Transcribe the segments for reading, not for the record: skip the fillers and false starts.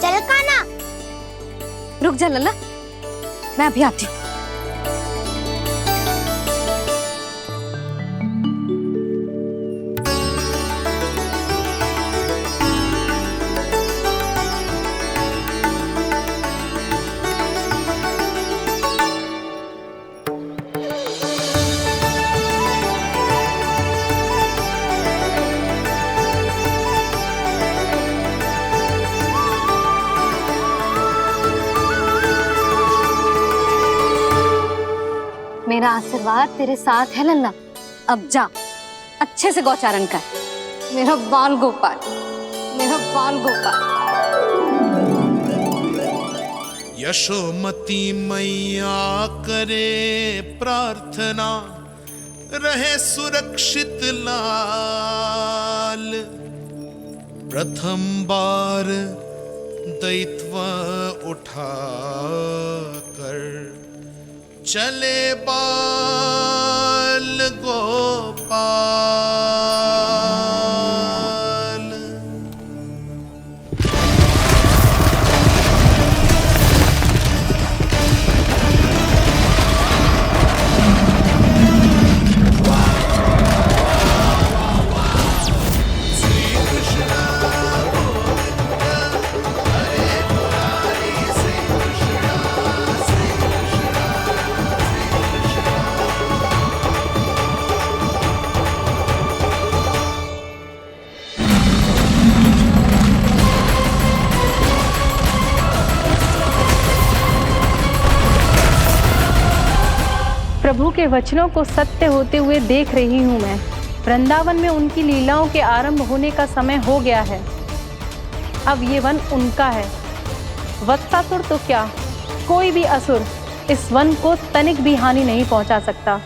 चल काना। रुक जा लल्ला, मैं अभी आती हूँ। मेरा आशीर्वाद तेरे साथ है लल्ला। अब जा, अच्छे से गौचारण कर। मेरा बाल गोपाल, मेरा बाल गोपाल। यशोमती मैया करे प्रार्थना, रहे सुरक्षित लाल। प्रथम बार दैत्व उठा कर चले बाल गोपाल। प्रभु के वचनों को सत्य होते हुए देख रही हूँ मैं। वृंदावन में उनकी लीलाओं के आरंभ होने का समय हो गया है। अब ये वन उनका है। वत्सासुर तो क्या, कोई भी असुर इस वन को तनिक भी हानि नहीं पहुंचा सकता।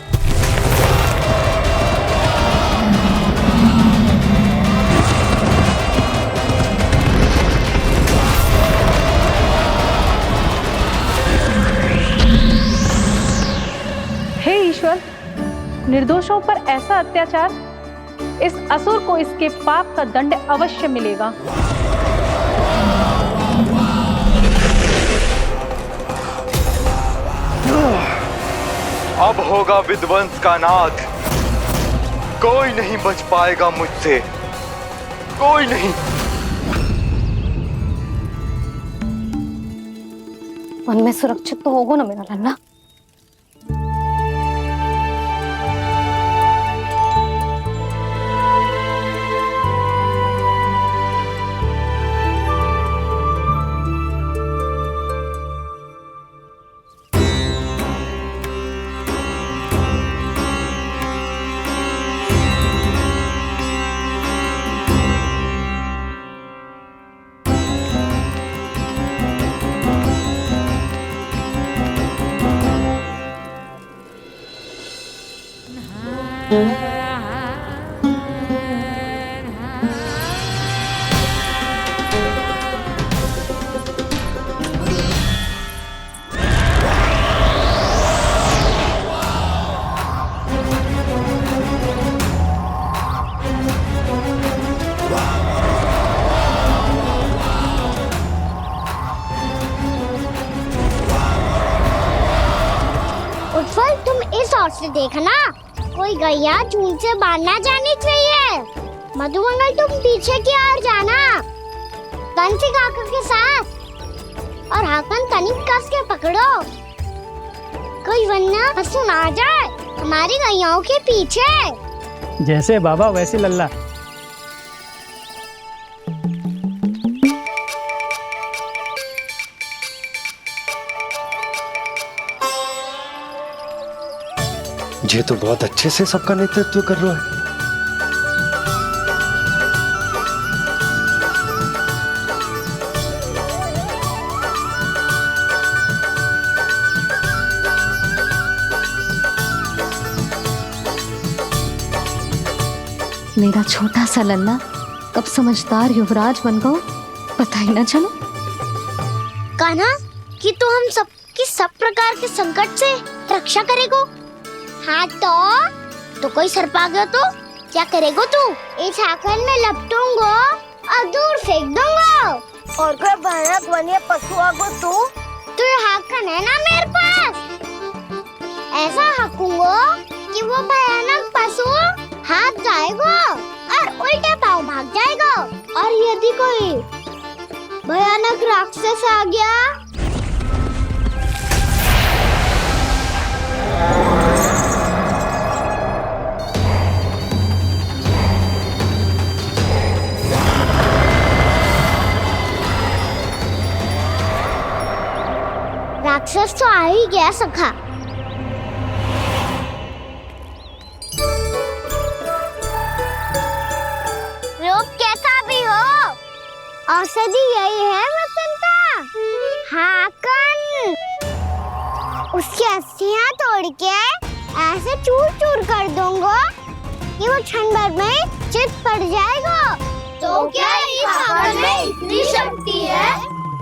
हे ईश्वर, निर्दोषों पर ऐसा अत्याचार, इस असुर को इसके पाप का दंड अवश्य मिलेगा। अब होगा विध्वंस का नाद। कोई नहीं बच पाएगा मुझसे, कोई नहीं। वन में सुरक्षित तो होगा ना मेरा लल्ला? उत्पल, तुम इस ओर से देखना, कोई गैया झूठ से बाहर ना जानी चाहिए। मधुमंगल, तुम पीछे की ओर जाना, बंसी काका के साथ, और हाकन तनिक कस के पकड़ो, कोई वरना असुर आ जाए हमारी गैयाओं के पीछे। जैसे बाबा वैसे लल्ला। ये तो बहुत अच्छे से सबका नेतृत्व कर रहा है। मेरा छोटा सा लल्ला कब समझदार युवराज बन गो, पता ही ना चलो। कान्हा, कि तू हम सब की सब प्रकार के संकट से रक्षा करेगो। हाँ तो कोई सर्प आ गया तो क्या करेगो तू? इस हाकन में लपटूंगा और दूर फेंक दूंगा। और कोई भयानक वन्य पशु आगो तू ये हाकन है ना मेरे पास, ऐसा हाकूंगा कि वो भयानक पशु हाथ जाएगा और उल्टे पाँव भाग जाएगा। और यदि कोई भयानक राक्षस आ गया राक्षस तो आ ही गया सखा। रूप कैसा भी हो, औषधि यही है वसंता, हाकन। उसकी अस्थियां तोड़ के ऐसे चूर चूर कर दूंगा कि वो क्षण भर में चित पड़ जाएगा। तो क्या इस हाकन में इतनी शक्ति है?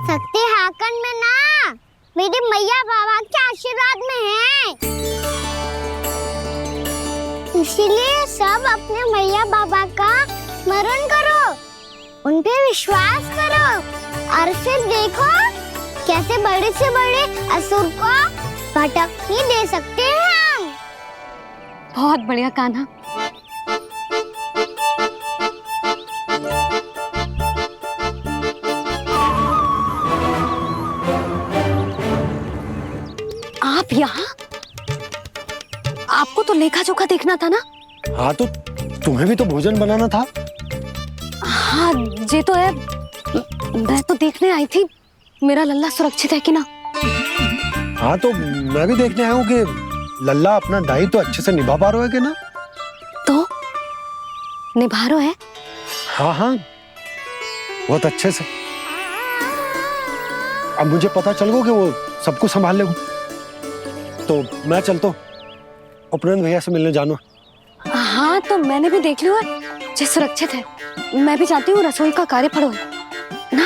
शक्ति हाकन में ना, मेरे मैया बाबा के आशीर्वाद में है। इसीलिए सब अपने मैया बाबा का स्मरण करो, उन पे विश्वास करो और फिर देखो कैसे बड़े से बड़े असुर को भटकने दे सकते हैं हम। बहुत बढ़िया कान्हा। आप यहाँ? आपको तो लेखा जोखा देखना था ना? हाँ तो तुम्हें भी तो भोजन बनाना था। हाँ ये तो है, मैं तो देखने आई थी मेरा लल्ला सुरक्षित है कि ना। हाँ तो मैं भी देखने आया हूँ कि लल्ला अपना दायित्व तो अच्छे से निभा पा रहा है कि ना। तो निभा रहा है? हाँ हाँ बहुत अच्छे से। अब मुझे पता चल गया कि वो सब कुछ संभाल लेगा, तो मैं चलता हूँ, उपनंद भैया से मिलने जाना। हाँ तो मैंने भी देख लिया जो सुरक्षित है। मैं भी चाहती हूँ रसोई का कार्य पड़ो ना।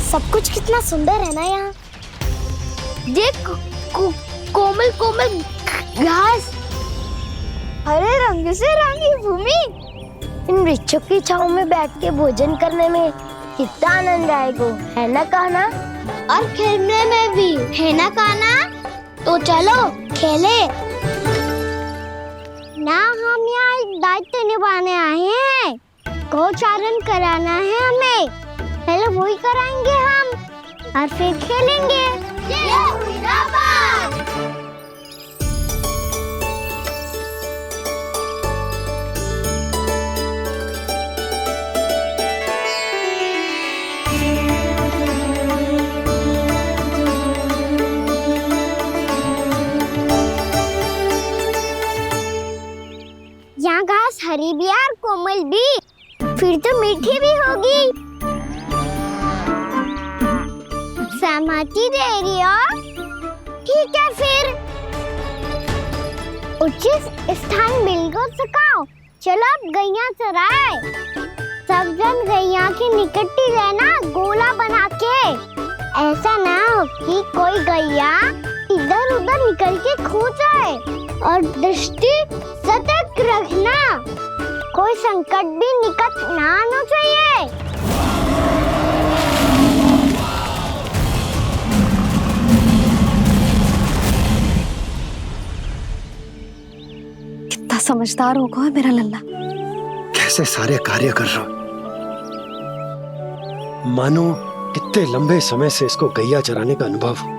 सब कुछ कितना सुंदर है ना यहाँ। देख कोमल कोमल घास, हरे रंग से रंगी भूमि। इन वृक्षों की छांव में बैठ के भोजन करने में कितना आनंद आएगा, है ना कान्हा? और खेलने में भी, है ना कान्हा? तो चलो खेले ना। हम यहाँ एक दायित्व निभाने आए हैं, गोचारण कराना है हमें। पहले वही कराएंगे हम और फिर खेलेंगे। ये हुई ना बात। यहाँ घास हरी भी और कोमल भी, फिर तो मीठी भी होगी। सहमति दे रही हो? ठीक है फिर उचित स्थान बिल्कुल सुखाओ। चलो अब गैया चराए। सब जन गैया के निकट ही रहना, गोला बना के। ऐसा ना हो कि कोई गैया इधर उधर निकल के खो जाए। और दृष्टि सतर्क रखना, कोई संकट भी निकट ना आना चाहिए। कितना समझदार होगा है मेरा लल्ला। कैसे सारे कार्य कर रहा, मानो कितने लंबे समय से इसको गैया चराने का अनुभव हो।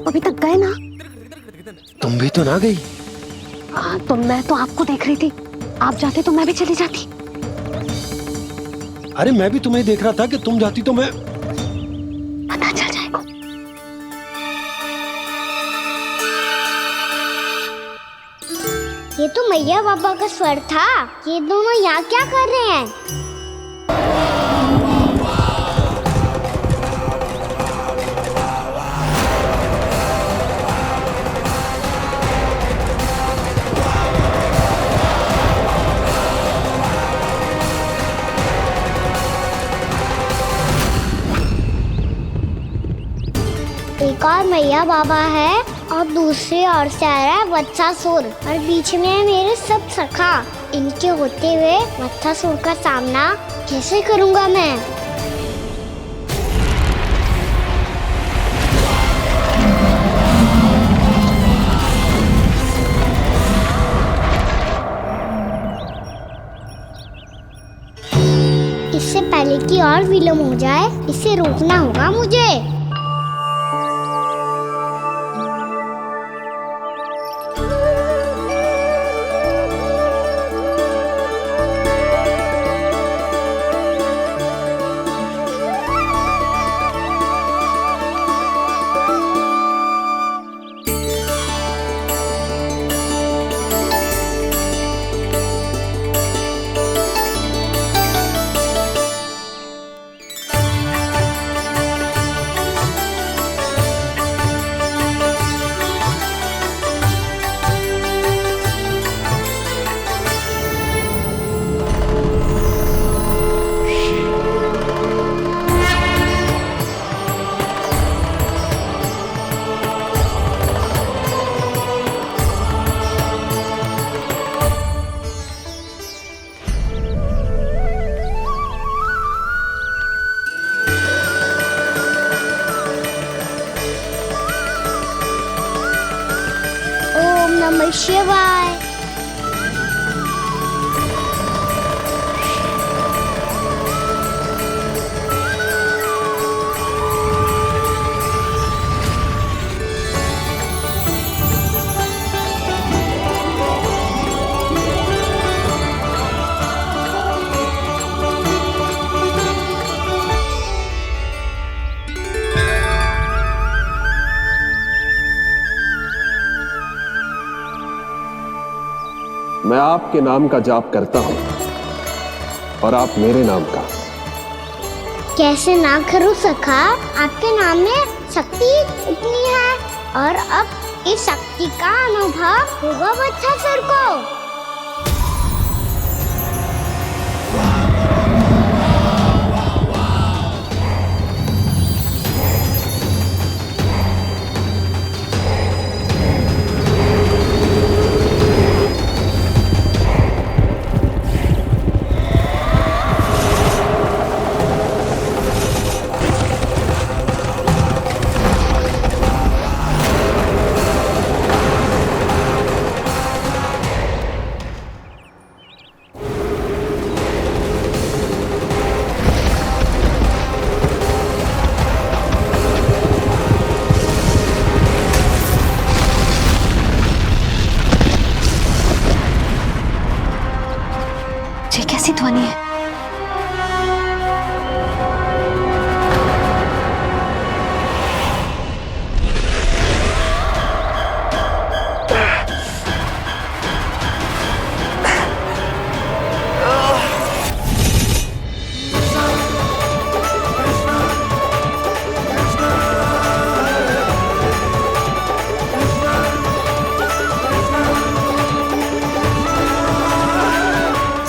अभी तक गए ना? तुम भी तो ना गई। हाँ तो मैं तो आपको देख रही थी, आप जाते तो मैं भी चली जाती। अरे मैं भी तुम्हें देख रहा था कि तुम जाती तो मैं। पता चल जाएगा। ये तो मैया बाबा का स्वर था। ये दोनों यहाँ क्या कर रहे हैं? एक और मैया बाबा है और दूसरी ओर से आ रहा है वत्सासुर और बीच में है मेरे सब सखा। इनके होते हुए वत्सासुर का सामना कैसे करूंगा मैं? इससे पहले कि और विलम्ब हो जाए, इसे रोकना होगा मुझे। ओम नमः शिवाय। मैं आपके नाम का जाप करता हूं और आप मेरे नाम का। कैसे ना करूं सखा, आपके नाम में शक्ति इतनी है और अब इस शक्ति का अनुभव होगा वत्सासुर को। ये कैसी ध्वनि है?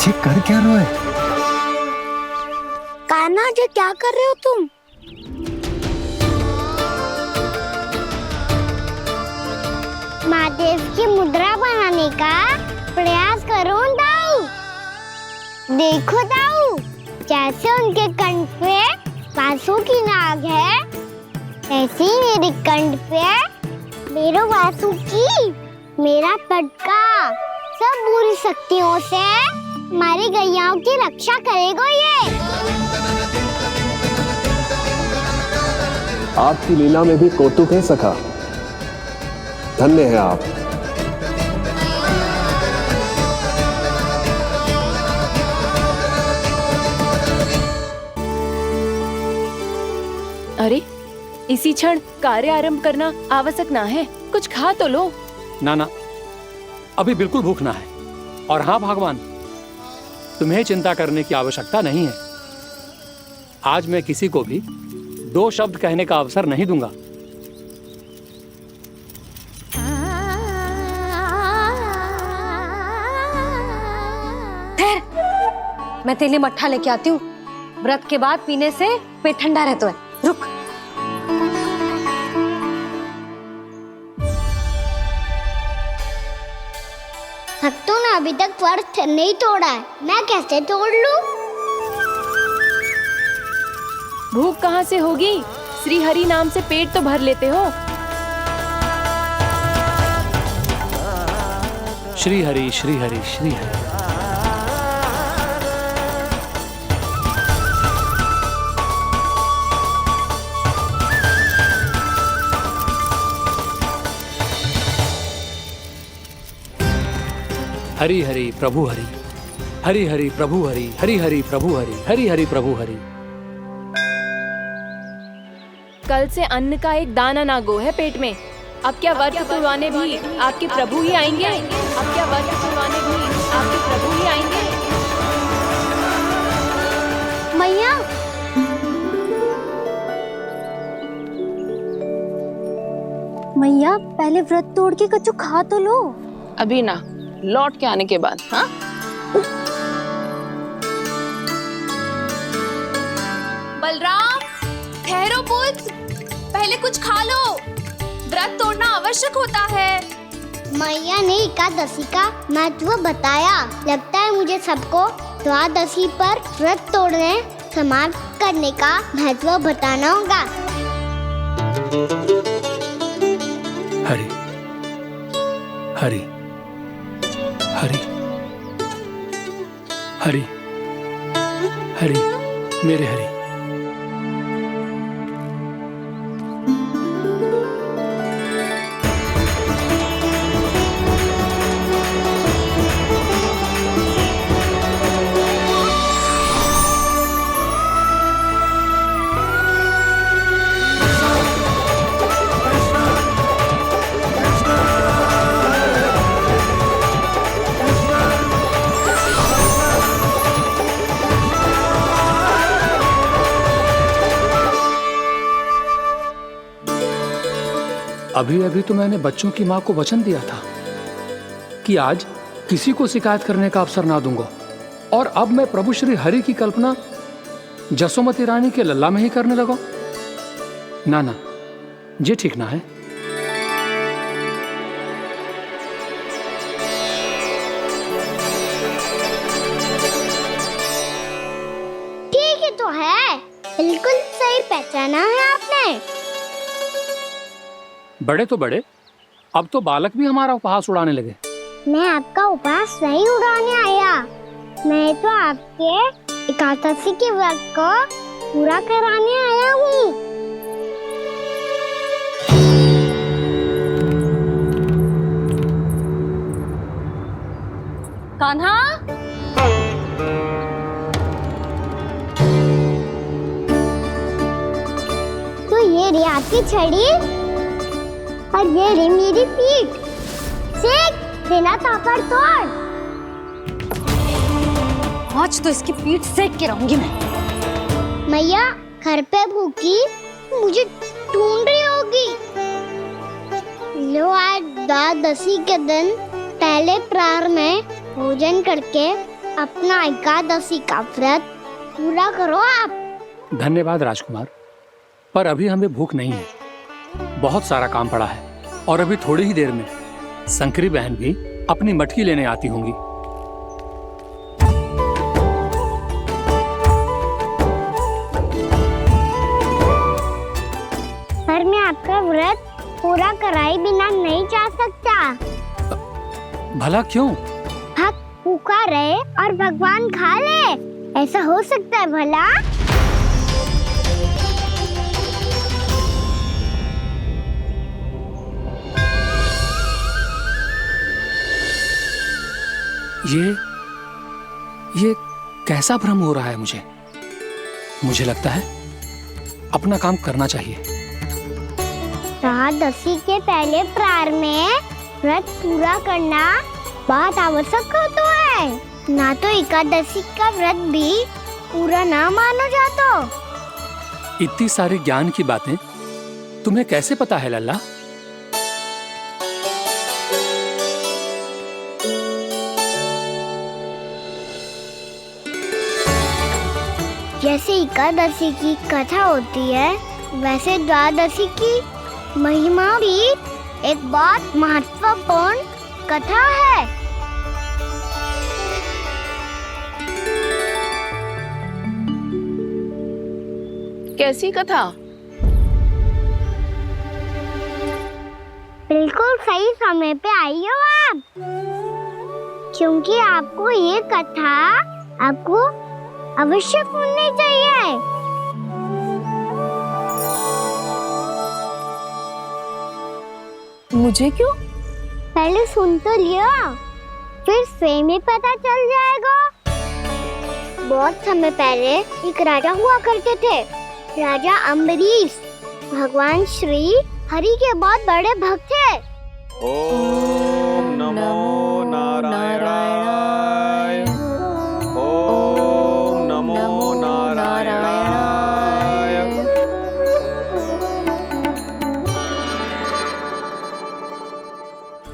ये कर क्या रहे हो? कान्हा जी क्या कर रहे हो तुम? महादेव की मुद्रा बनाने का प्रयास करो दाऊ। देखो दाऊ, जैसे उनके कंठ पे बांसुरी की नाग है, ऐसे ही मेरे कंठ पे मेरो बांसुरी, मेरा पटका सब बुरी शक्तियों से हमारी गैयाओं की रक्षा करेगा ये। आपकी लीला में भी कौतुक है सखा, धन्य है आप। अरे, इसी क्षण कार्य आरंभ करना आवश्यक ना है, कुछ खा तो लो। ना ना, अभी बिल्कुल भूख ना है। और हाँ भगवान, तुम्हें चिंता करने की आवश्यकता नहीं है। आज मैं किसी को भी 2 शब्द कहने का अवसर नहीं दूंगा। मैं तेरे लिए मट्ठा लेके आती हूँ। व्रत के बाद पीने से पेट ठंडा रहता है। रुक। भक्तों ने अभी तक व्रत नहीं तोड़ा है, मैं कैसे तोड़ लूं? भूख कहाँ से होगी? श्री हरि नाम से पेट तो भर लेते हो। श्री हरि श्री हरि श्री हरि। हरि हरि प्रभु हरि, हरि हरि प्रभु हरि, हरि हरि प्रभु हरि, हरि हरि प्रभु हरि। कल से अन्न का एक दाना ना गो है पेट में। अब क्या व्रत तुड़वाने भी आपके प्रभु ही आएंगे? अब क्या व्रत तुड़वाने भी आपके प्रभु ही आएंगे? मैया, मैया पहले व्रत तोड़ के कच्चू खा तो लो। अभी ना, लौट के आने के बाद। हाँ, बलराम ठहरो पुत्र, पहले कुछ खा लो। व्रत तोड़ना आवश्यक होता है। मैया ने एकादशी का महत्व बताया। लगता है मुझे सबको द्वादशी पर व्रत तोड़ने समाप्त करने का महत्व बताना होगा। हरि हरि हरि हरि हरि, मेरे हरि। अभी अभी तो मैंने बच्चों की माँ को वचन दिया था कि आज किसी को शिकायत करने का अवसर ना दूंगा, और अब मैं प्रभु श्री हरि की कल्पना जसोमती रानी के लल्ला में ही करने लगा। ना ना, ये ठीक ना है। ठीक है तो है, बिल्कुल सही पहचाना है आपने। बड़े तो बड़े, अब तो बालक भी हमारा उपहास उड़ाने लगे। मैं आपका उपहास नहीं उड़ाने आया, मैं तो आपके एकादशी के व्रत को पूरा कराने आया हूँ। कान्हा, तो ये रे आपकी छड़ी और ये रे मेरी पीठ। सेक बिना तापर तोड़। आज तो इसकी पीठ सेक के रहूंगी मैं। मैया घर पे भूखी मुझे ढूंढ रही होगी। लो, आज द्वादशी के दिन पहले प्रहर में भोजन करके अपना एकादशी का व्रत पूरा करो आप। धन्यवाद राजकुमार, पर अभी हमें भूख नहीं है। बहुत सारा काम पड़ा है, और अभी थोड़ी ही देर में शंकरी बहन भी अपनी मटकी लेने आती होंगी। पर मैं आपका व्रत पूरा कराए बिना नहीं जा सकता। भला क्यों? भक्त भूखा रहे और भगवान खा ले, ऐसा हो सकता है भला? ये कैसा भ्रम हो रहा है मुझे? मुझे लगता है अपना काम करना चाहिए। द्वादशी के पहले प्रहर में व्रत पूरा करना बहुत आवश्यक होता है, ना तो एकादशी का व्रत भी पूरा ना मानो जातो। इतनी सारी ज्ञान की बातें तुम्हें कैसे पता है लल्ला? जैसे एकादशी की कथा होती है, वैसे द्वादशी की महिमा भी एक बहुत महत्वपूर्ण कथा है। कैसी कथा? बिल्कुल सही समय पे आई हो आप, क्योंकि आपको ये कथा आपको अवश्य सुननी चाहिए। मुझे क्यों? पहले सुन तो लियो, फिर स्वयं ही पता चल जाएगा। बहुत समय पहले एक राजा हुआ करते थे, राजा अम्बरीश। भगवान श्री हरि के बहुत बड़े भक्त थे। ओम नमो नारायणाय। ओम नमो नारायणाय।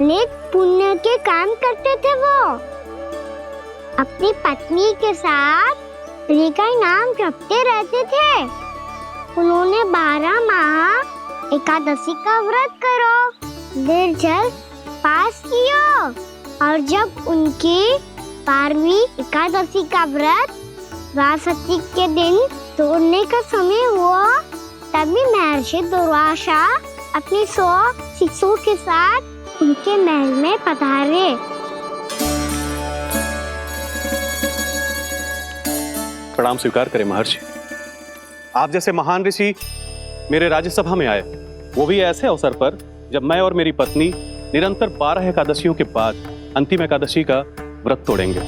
नेक पुण्य के काम करते थे वो। अपनी पत्नी के साथ हरि का नाम जपते रहते थे। उन्होंने 12 माह एकादशी का व्रत करो, निर्जल पास किया, और जब उनकी 12वीं एकादशी का व्रत द्वादशी के दिन तोड़ने का समय हुआ, तभी महर्षि दुर्वासा अपनी 100 शिष्यों के साथ उनके महल में पधारे। प्रणाम स्वीकार करें महर्षि। आप जैसे महान ऋषि मेरे राज्यसभा में आए, वो भी ऐसे अवसर पर जब मैं और मेरी पत्नी निरंतर 12 एकादशियों के बाद अंतिम एकादशी का व्रत तोड़ेंगे।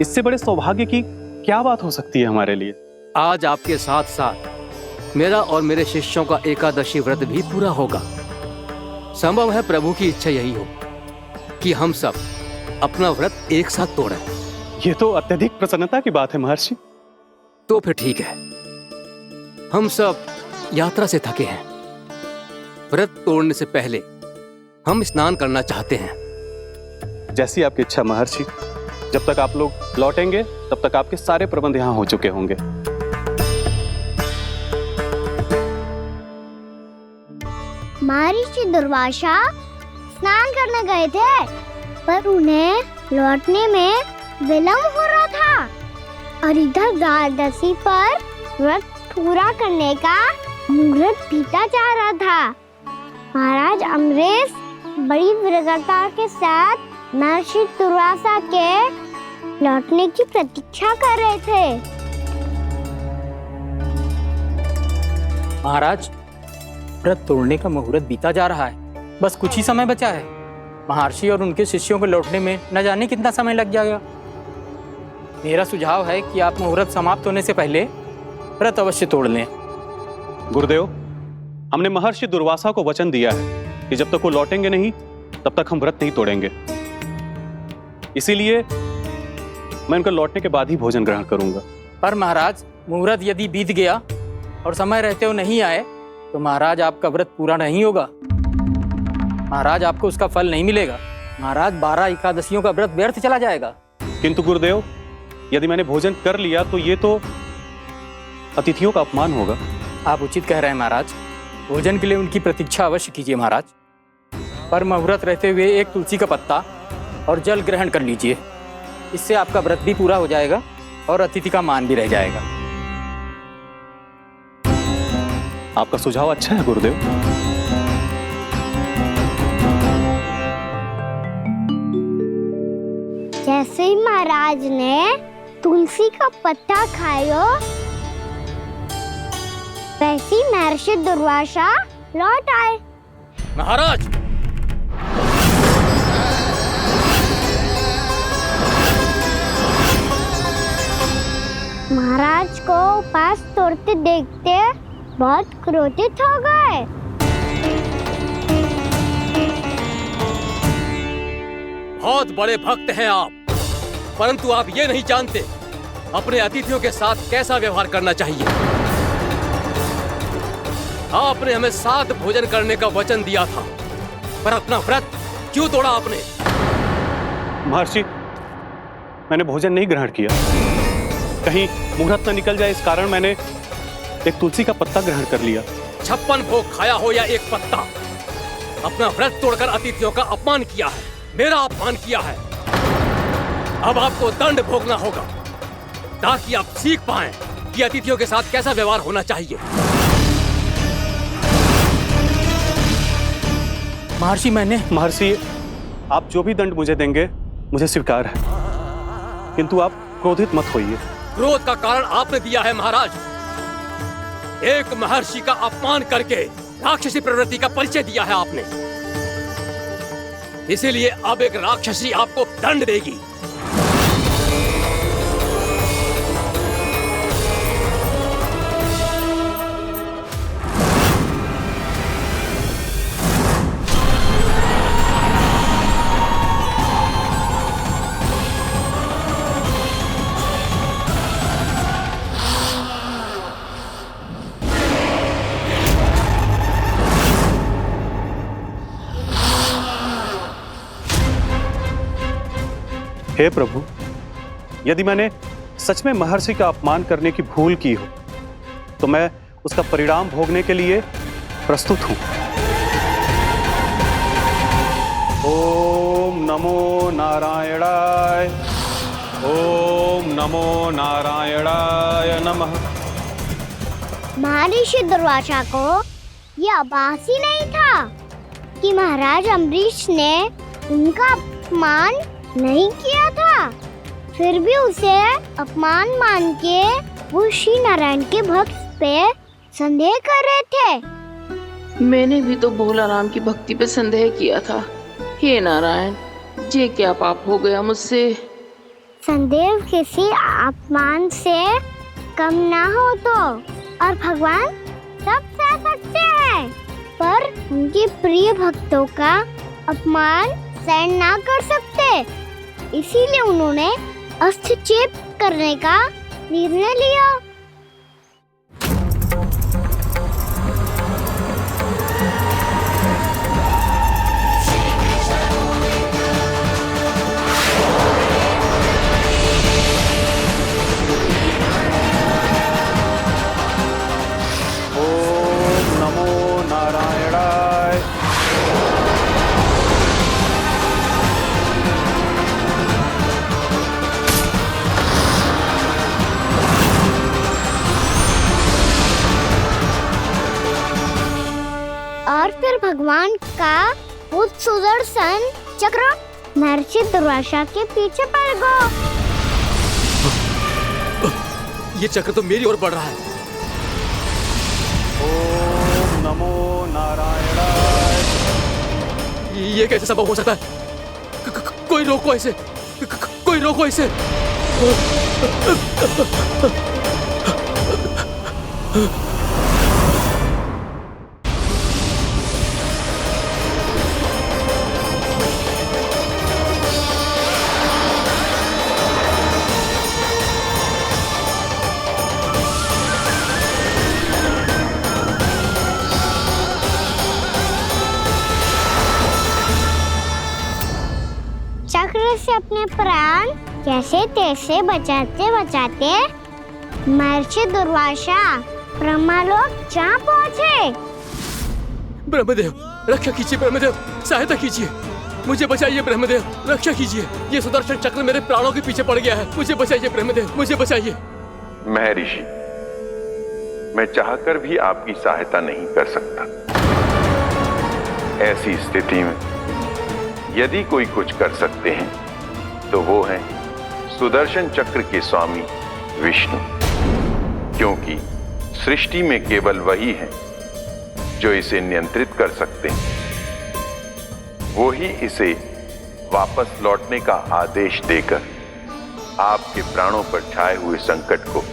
इससे बड़े सौभाग्य की क्या बात हो सकती है हमारे लिए। आज आपके साथ साथ मेरा और मेरे शिष्यों का एकादशी व्रत भी पूरा होगा। संभव है प्रभु की इच्छा यही हो कि हम सब अपना व्रत एक साथ तोड़ें। ये तो अत्यधिक प्रसन्नता की बात है महर्षि। तो फिर ठीक है, हम सब यात्रा से थके हैं। व्रत तोड़ने से पहले हम स्नान करना चाहते हैं। जैसी आपकी इच्छा महर्षि। जब तक आप लोग लौटेंगे तब तक आपके सारे प्रबंध यहाँ हो चुके होंगे। महर्षि दुर्वासा स्नान करने गए थे, पर उन्हें लौटने में विलंब हो रहा था, और इधर द्वादशी पर व्रत पूरा करने का मुहूर्त बीता जा रहा था। महाराज अम्बरीश बड़ी विरगता के साथ महर्षि दुर्वासा के लौटने की प्रतीक्षा कर रहे थे। महाराज, व्रत तोड़ने का मुहूर्त बीता जा रहा है। बस कुछ ही समय बचा है। महर्षि और उनके शिष्यों को लौटने में न जाने कितना समय लग जाएगा। मेरा सुझाव है कि आप मुहूर्त समाप्त होने से पहले व्रत अवश्य तोड़ लें। गुरुदेव, हमने महर्षि दुर्वासा को वचन दिया है कि जब तक वो लौटेंगे नहीं तब तक हम व्रत नहीं तोड़ेंगे। इसीलिए मैं उनके लौटने के बाद ही भोजन ग्रहण करूंगा। पर महाराज, मुहूर्त यदि बीत गया और समय रहते हो नहीं आए तो महाराज आपका व्रत पूरा नहीं होगा। महाराज, आपको उसका फल नहीं मिलेगा। महाराज, 12 एकादशियों का व्रत व्यर्थ चला जाएगा। किंतु गुरुदेव, यदि मैंने भोजन कर लिया तो ये तो अतिथियों का अपमान होगा। आप उचित कह रहे हैं महाराज। भोजन के लिए उनकी प्रतीक्षा अवश्य कीजिए महाराज। पर मुहूर्त रहते हुए एक तुलसी का पत्ता और जल ग्रहण कर लीजिए। इससे आपका व्रत भी पूरा हो जाएगा और अतिथि का मान भी रह जाएगा। आपका सुझाव अच्छा है गुरुदेव। जैसे ही महाराज ने तुलसी का पत्ता खाया, वैसे ही महर्षि दुर्वासा लौट आए। महाराज, महाराज को उपास तोड़ते देखते बहुत क्रोधित हो गए। बहुत बड़े भक्त हैं आप, परंतु आप ये नहीं जानते अपने अतिथियों के साथ कैसा व्यवहार करना चाहिए। आपने हमें साथ भोजन करने का वचन दिया था, पर अपना व्रत क्यों तोड़ा आपने? महर्षि, मैंने भोजन नहीं ग्रहण किया। कहीं मुहूर्त न निकल जाए इस कारण मैंने एक तुलसी का पत्ता ग्रहण कर लिया। 56 भोग खाया हो या एक पत्ता, अपना व्रत तोड़कर अतिथियों का अपमान किया है, मेरा अपमान किया है। अब आपको दंड भोगना होगा ताकि आप सीख पाएं कि अतिथियों के साथ कैसा व्यवहार होना चाहिए। महर्षि महर्षि, आप जो भी दंड मुझे देंगे मुझे स्वीकार है, किंतु आप क्रोधित मत होइए। क्रोध का कारण आपने दिया है महाराज। एक महर्षि का अपमान करके राक्षसी प्रवृत्ति का परिचय दिया है आपने, इसीलिए अब एक राक्षसी आपको दंड देगी। हे प्रभु, यदि मैंने सच में महर्षि का अपमान करने की भूल की हो तो मैं उसका परिणाम भोगने के लिए प्रस्तुत हूं। ओम नमो नारायणाय, ओम नमो नारायणाय नमः। महर्षि दुर्वासा को यह आभास ही नहीं था कि महाराज अम्बरीश ने उनका अपमान नहीं किया था, फिर भी उसे अपमान मान के वो श्री नारायण के भक्त पे संदेह कर रहे थे। मैंने भी तो भोला राम की भक्ति पे संदेह किया था। हे नारायण, ये क्या पाप हो गया मुझसे। संदेह किसी अपमान से कम ना हो तो, और भगवान सब सह सकते हैं, पर उनके प्रिय भक्तों का अपमान सहन ना कर सकते, इसीलिए उन्होंने हस्तक्षेप करने का निर्णय लिया। ओम नमो नारायणाय। और फिर भगवान का वो सुदर्शन चक्र महर्षि दुर्वासा के पीछे पड़ गया। ये चक्र तो मेरी ओर बढ़ रहा है। ओम नमो नारायणाय। ये कैसे संभव हो सकता है? कोई रोको इसे, कोई रोको इसे। चक्र से अपने प्राण कैसे तैसे बचाते बचाते महर्षि दुर्वासा ब्रह्मलोक जहाँ पहुँचे। ब्रह्मदेव, रक्षा कीजिए। ब्रह्मदेव, सहायता कीजिए, मुझे बचाइए। ब्रह्मदेव, रक्षा कीजिए। ये सुदर्शन चक्र मेरे प्राणों के पीछे पड़ गया है, मुझे बचाइए। ब्रह्मदेव, मुझे बचाइए। महर्षि, मैं चाहकर भी आपकी सहायता नहीं कर सकता। ऐसी स्थिति में यदि कोई कुछ कर सकते हैं तो वो है सुदर्शन चक्र के स्वामी विष्णु, क्योंकि सृष्टि में केवल वही है जो इसे नियंत्रित कर सकते हैं। वो ही इसे वापस लौटने का आदेश देकर आपके प्राणों पर छाए हुए संकट को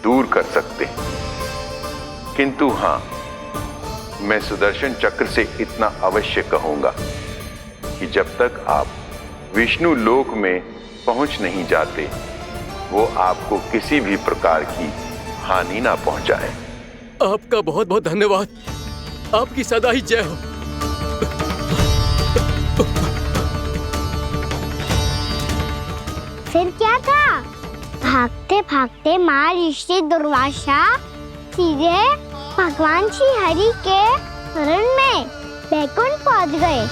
दूर कर सकते हैं। किंतु हां, मैं सुदर्शन चक्र से इतना अवश्य कहूंगा कि जब तक आप विष्णु लोक में पहुंच नहीं जाते, वो आपको किसी भी प्रकार की हानि ना पहुंचाए। आपका बहुत बहुत धन्यवाद। आपकी सदा ही जय हो। फिर क्या था? भागते भागते महर्षि दुर्वासा सीधे भगवान श्री हरि के शरण में बैकुंठ पहुंच गए।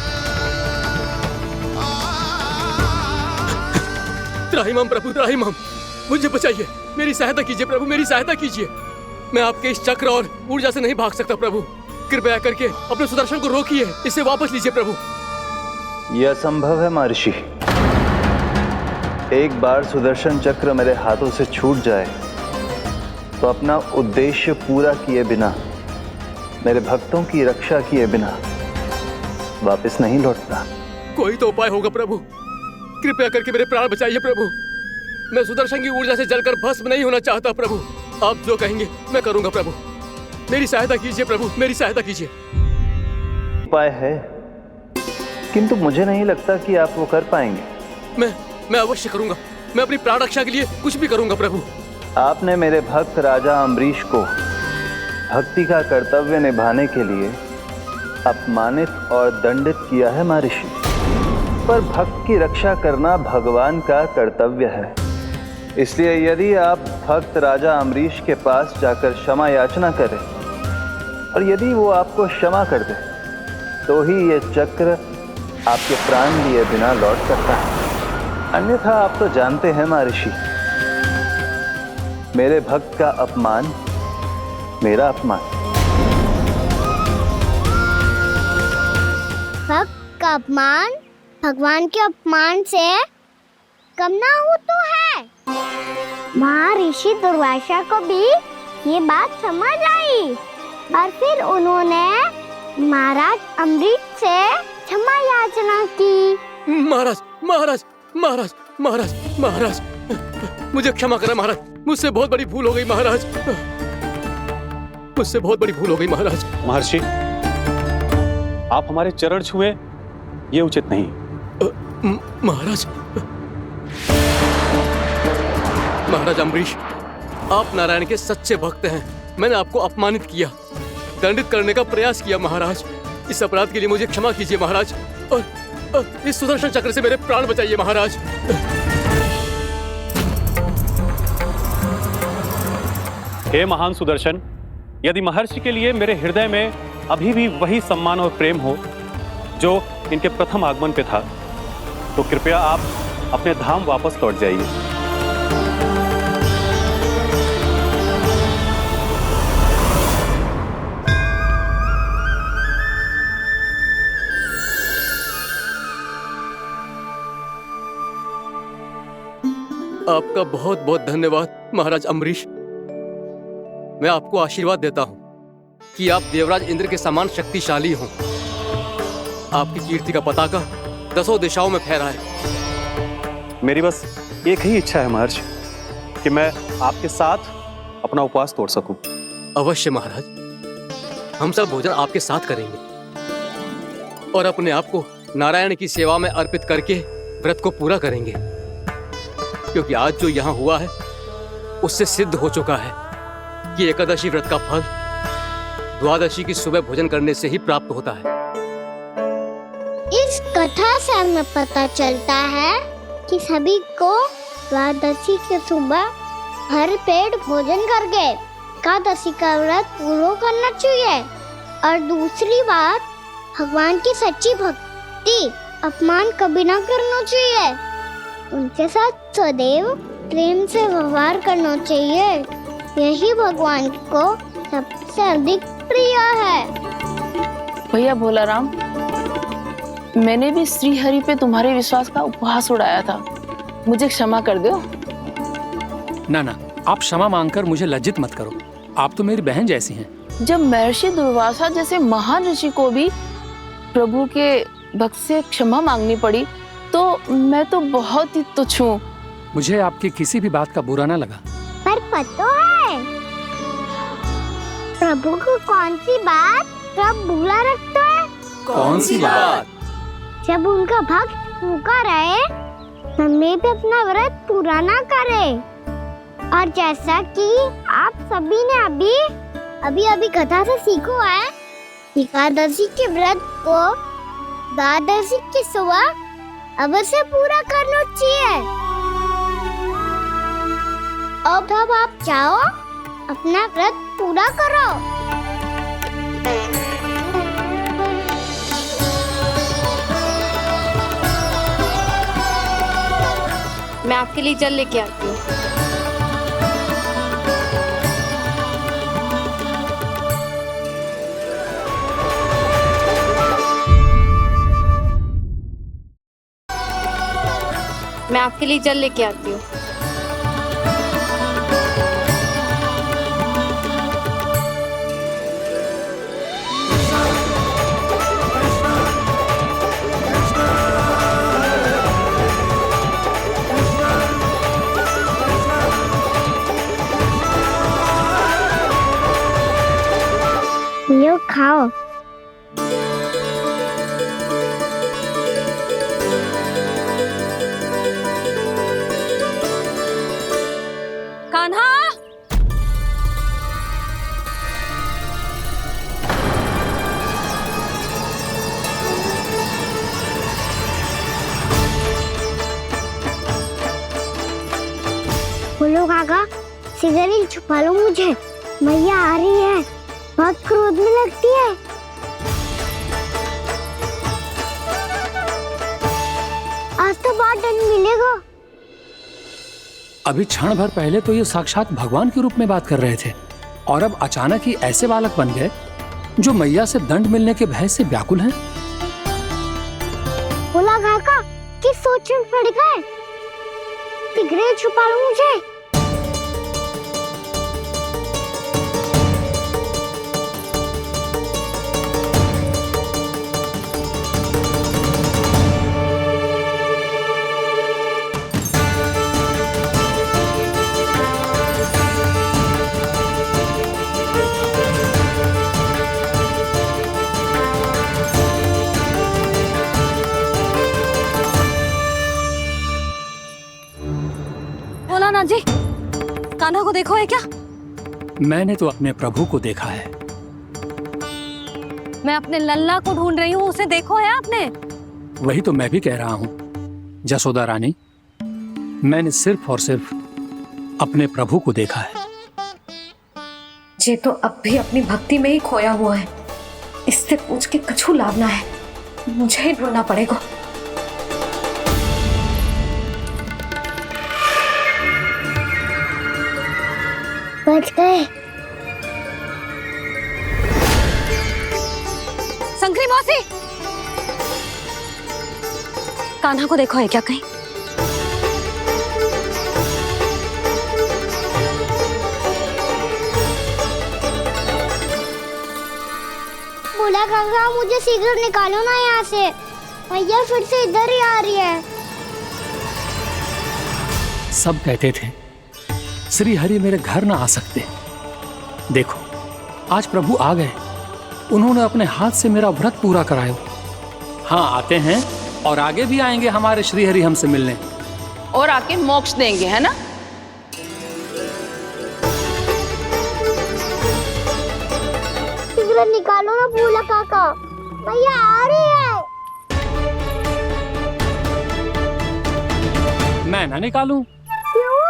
त्राहिमाम प्रभु, त्राहिमाम, मुझे बचाइए, मेरी सहायता कीजिए प्रभु, मेरी सहायता कीजिए। मैं आपके इस चक्र और ऊर्जा से नहीं भाग सकता प्रभु। कृपया करके अपने सुदर्शन को रोकिए, इसे वापस लीजिए प्रभु। यह असंभव है महर्षि। एक बार सुदर्शन चक्र मेरे हाथों से छूट जाए तो अपना उद्देश्य पूरा किए बिना, मेरे भक्तों की रक्षा किए बिना वापस नहीं लौटता। कोई तो उपाय होगा प्रभु, कृपया करके मेरे प्राण बचाइए प्रभु। मैं सुदर्शन की ऊर्जा से जलकर भस्म नहीं होना चाहता प्रभु। आप जो कहेंगे मैं करूंगा प्रभु। मेरी सहायता कीजिए प्रभु, मेरी सहायता कीजिए। उपाय है, किंतु मुझे नहीं लगता कि आप वो कर पाएंगे। मैं अवश्य करूंगा। मैं अपनी प्राण रक्षा के लिए कुछ भी करूंगा प्रभु। आपने मेरे भक्त राजा अम्बरीश को भक्ति का कर्तव्य निभाने के लिए अपमानित और दंडित किया है महर्षि, पर भक्त की रक्षा करना भगवान का कर्तव्य है। इसलिए यदि आप भक्त राजा अम्बरीश के पास जाकर क्षमा याचना करें और यदि वो आपको क्षमा कर दे तो ही ये चक्र आपके प्राण लिए बिना लौट सकता है। अन्यथा आप तो जानते हैं महर्षि, मेरे भक्त का अपमान मेरा अपमान। भक्त का अपमान भगवान के अपमान से कम ना हो तो है। महर्षि दुर्वासा को भी ये बात समझ आई और फिर उन्होंने महाराज अम्बरीश से क्षमा याचना की। महाराज महाराज महाराज महाराज महाराज, मुझे क्षमा करें महाराज, मुझसे बहुत बड़ी भूल हो गई महाराज, मुझसे बहुत बड़ी भूल हो गई महाराज। महर्षि, आप हमारे चरण छुए ये उचित नहीं। महाराज महाराज अम्बरीश, आप नारायण के सच्चे भक्त हैं। मैंने आपको अपमानित किया, दंडित करने का प्रयास किया महाराज। इस अपराध के लिए मुझे क्षमा कीजिए महाराज, और इस सुदर्शन चक्र से मेरे प्राण बचाइए महाराज। हे महान सुदर्शन, यदि महर्षि के लिए मेरे हृदय में अभी भी वही सम्मान और प्रेम हो जो इनके प्रथम आगमन पे था, तो कृपया आप अपने धाम वापस लौट जाइए। आपका बहुत बहुत धन्यवाद महाराज अम्बरीश। मैं आपको आशीर्वाद देता हूं कि आप देवराज इंद्र के समान शक्तिशाली हों। आपकी कीर्ति का पताका 10 दिशाओं में फहराए। मेरी बस एक ही इच्छा है महर्षि, कि मैं आपके साथ अपना उपवास तोड़ सकूं। अवश्य महाराज, हम सब भोजन आपके साथ करेंगे और अपने आप को नारायण की सेवा में अर्पित करके व्रत को पूरा करेंगे, क्योंकि आज जो यहाँ हुआ है उससे सिद्ध हो चुका है कि एकादशी व्रत का फल द्वादशी की सुबह भोजन करने से ही प्राप्त होता है। इस कथा से हमें पता चलता है कि सभी को द्वादशी के सुबह भर पेट भोजन करके एकादशी का व्रत पूरा करना चाहिए। और दूसरी बात, भगवान की सच्ची भक्ति अपमान कभी ना करना चाहिए। उनके साथ सदैव प्रेम से व्यवहार करना चाहिए। यही भगवान को सबसे अधिक प्रिय है। भैया भोला राम, मैंने भी श्री हरि पे तुम्हारे विश्वास का उपहास उड़ाया था, मुझे क्षमा कर दो। ना ना, आप क्षमा मांगकर मुझे लज्जित मत करो, आप तो मेरी बहन जैसी हैं। जब महर्षि दुर्वासा जैसे महान ऋषि को भी प्रभु के भक्त से क्षमा मांगनी पड़ी, तो मैं तो बहुत ही तुच्छ हूँ। मुझे आपकी किसी भी बात का बुरा ना लगा। पर पता है प्रभु को कौन सी बात कब बुरा रखता है? कौन सी बात? जब उनका भक्त भूखा रहे, हमें भी अपना व्रत पूरा ना करे। और जैसा कि आप सभी ने अभी कथा से सीखो है, एकादशी के व्रत को द्वादशी की सुबह अवश्य पूरा करना चाहिए। अब आप जाओ, अपना व्रत पूरा करो। मैं आपके लिए जल लेके आती हूँ। मैं आपके लिए जल लेके आती हूँ। लो खाओ। कान्हा, बोलो काका, सिगरेट छुपा लो मुझे, मैया आ रही है, बहुत क्रोध में लगती है। आज तो बहुत दंड मिलेगा। अभी क्षण भर पहले तो ये साक्षात भगवान के रूप में बात कर रहे थे और अब अचानक ही ऐसे बालक बन गए जो मैया से दंड मिलने के भय से व्याकुल हैं। बोला काका, किस सोच में पड़ गए? सिगरेट छुपा लो मुझे। बोला ना जी, कान्हा को देखो है क्या? मैंने तो अपने प्रभु को देखा है। मैं अपने लल्ला को ढूंढ रही हूँ, उसे देखो है आपने? वही तो मैं भी कह रहा हूँ जसोदा रानी, मैंने सिर्फ और सिर्फ अपने प्रभु को देखा है। ये तो अब भी अपनी भक्ति में ही खोया हुआ है, इससे पूछ के कछु लाभ ना है, मुझे ही ढूंढना पड़ेगा। बच गए। संकरी मौसी, कान्हा को देखो है क्या कहीं? बोला गंगा, मुझे सिगरेट निकालो ना यहाँ से, भैया फिर से इधर ही आ रही है। सब कहते थे श्री हरि मेरे घर ना आ सकते, देखो आज प्रभु आ गए, उन्होंने अपने हाथ से मेरा व्रत पूरा कराया। हाँ, आते हैं और आगे भी आएंगे हमारे श्री हरि हमसे मिलने और आके मोक्ष देंगे, है ना? सिगरेट निकालो ना भोला काका, भैया आ रही है। मैं ना निकालूं? क्यों?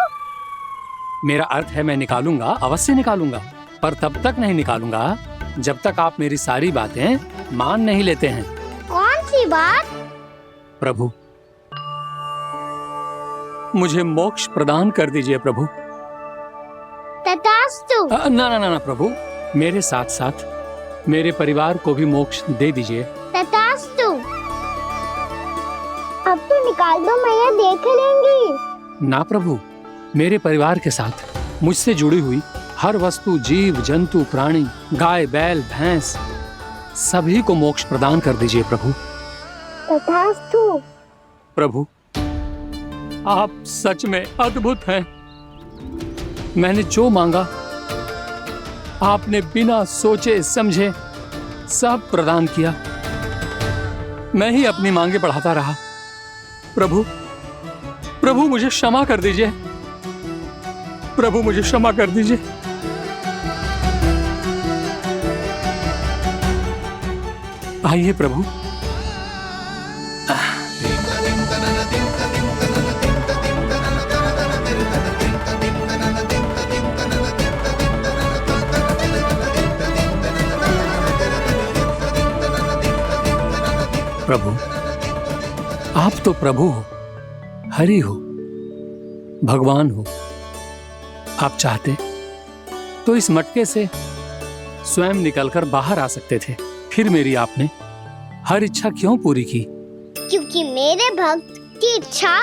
मेरा अर्थ है मैं निकालूंगा, अवश्य निकालूंगा, पर तब तक नहीं निकालूंगा जब तक आप मेरी सारी बातें मान नहीं लेते हैं। कौन सी बात? प्रभु, मुझे मोक्ष प्रदान कर दीजिए प्रभु। तथास्तु। ना ना ना ना प्रभु, मेरे साथ साथ मेरे परिवार को भी मोक्ष दे दीजिए। तथास्तु। अब तो निकाल दो, मैया देख लेंगी। ना प्रभु, मेरे परिवार के साथ मुझसे जुड़ी हुई हर वस्तु, जीव जंतु, प्राणी, गाय बैल भैंस, सभी को मोक्ष प्रदान कर दीजिए प्रभु। तथास्तु। प्रभु, आप सच में अद्भुत हैं। मैंने जो मांगा आपने बिना सोचे समझे सब प्रदान किया। मैं ही अपनी मांगे बढ़ाता रहा। प्रभु, प्रभु मुझे क्षमा कर दीजिए, प्रभु मुझे क्षमा कर दीजिए। आइए प्रभु। प्रभु, आप तो प्रभु हो, हरि हो, भगवान हो। आप चाहते तो इस मटके से स्वयं निकलकर बाहर आ सकते थे, फिर मेरी आपने हर इच्छा क्यों पूरी की? क्योंकि मेरे भक्त की इच्छा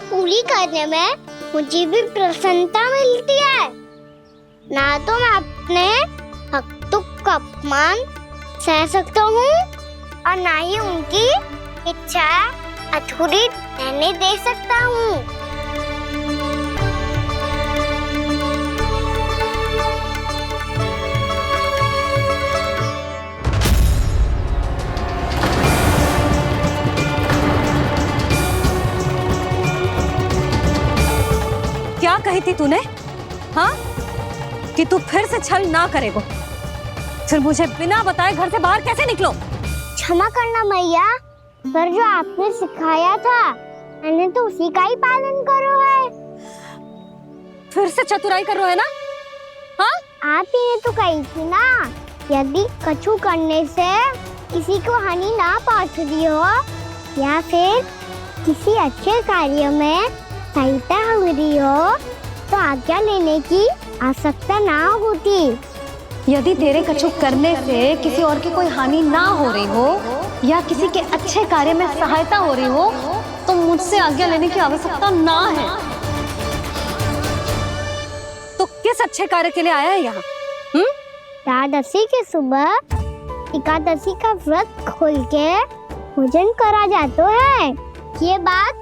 पूरी करने में मुझे भी प्रसन्नता मिलती है। ना तो मैं अपने भक्तों का अपमान सह सकता हूँ और ना ही उनकी इच्छा अधूरी रहने दे सकता हूँ। क्या कही थी तूने? हाँ, कि तू फिर से छल ना करेगो। फिर मुझे बिना बताए घर से बाहर कैसे निकलो? क्षमा करना मैया, पर जो आपने सिखाया था मैंने तो उसी का ही पालन करो है। फिर से चतुराई कर रहे हो है ना? हाँ, आप ही ने तो कही थी ना, यदि कछु करने से किसी को हानि ना पहुंचती हो या फिर किसी अच्छे कार्य में सहायता हो रही हो तो आज्ञा लेने की आवश्यकता ना होती। यदि तेरे कछु करने से किसी और की कोई हानि ना हो रही हो या किसी के अच्छे कार्य में सहायता हो रही हो तो मुझसे आज्ञा लेने की आवश्यकता ना है। तो किस अच्छे कार्य के लिए आया है यहाँ? एकादशी की सुबह एकादशी का व्रत खोल के भोजन करा जाता है। ये बात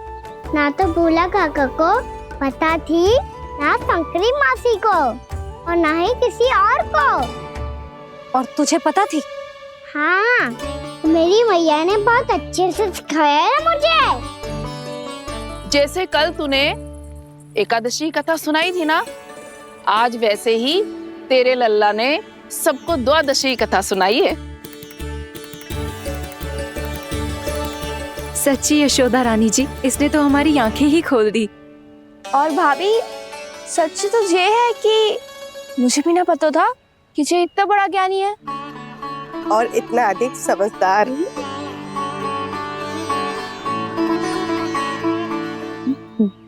ना तो भोला काका को पता थी, ना शंकरी मासी को और ना ही किसी और को। और तुझे पता थी? हाँ, मेरी मैया ने बहुत अच्छे से सिखाया है मुझे। जैसे कल तूने एकादशी कथा सुनाई थी ना, आज वैसे ही तेरे लल्ला ने सबको द्वादशी कथा सुनाई है। सच्ची यशोदा रानी जी, इसने तो हमारी आंखें ही खोल दी। और भाभी, सच तो ये है कि मुझे भी ना पता था कि ये इतना बड़ा ज्ञानी है और इतना अधिक समझदार।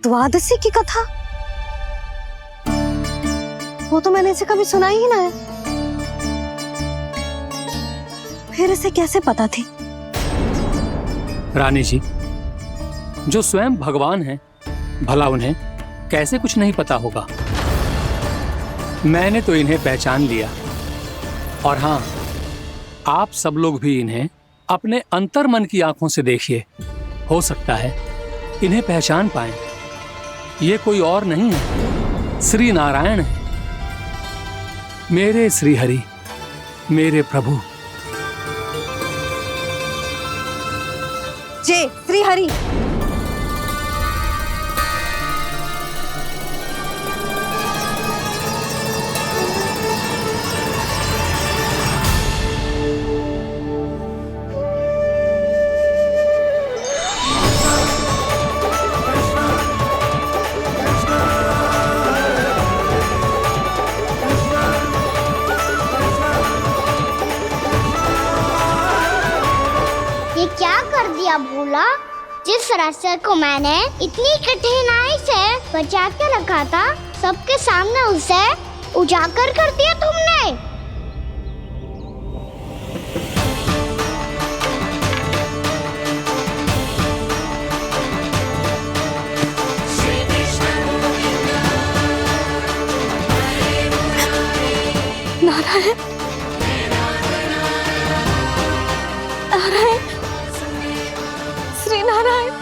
द्वादशी की कथा? वो तो मैंने इसे कभी सुना ही ना है। फिर इसे कैसे पता थी? रानी जी, जो स्वयं भगवान हैं, भला उन्हें कैसे कुछ नहीं पता होगा। मैंने तो इन्हें पहचान लिया, और हाँ, आप सब लोग भी इन्हें अपने अंतर्मन की आंखों से देखिए, हो सकता है इन्हें पहचान पाएं। ये कोई और नहीं है, श्री नारायण है, मेरे श्री हरि, मेरे प्रभु। जय श्री हरि। ये क्या कर दिया भोला? जिस रास्ते को मैंने इतनी कठिनाई से बचा के रखा था, सबके सामने उसे उजागर कर दिया तुमने। नारायण, नारायण, श्री नारायण।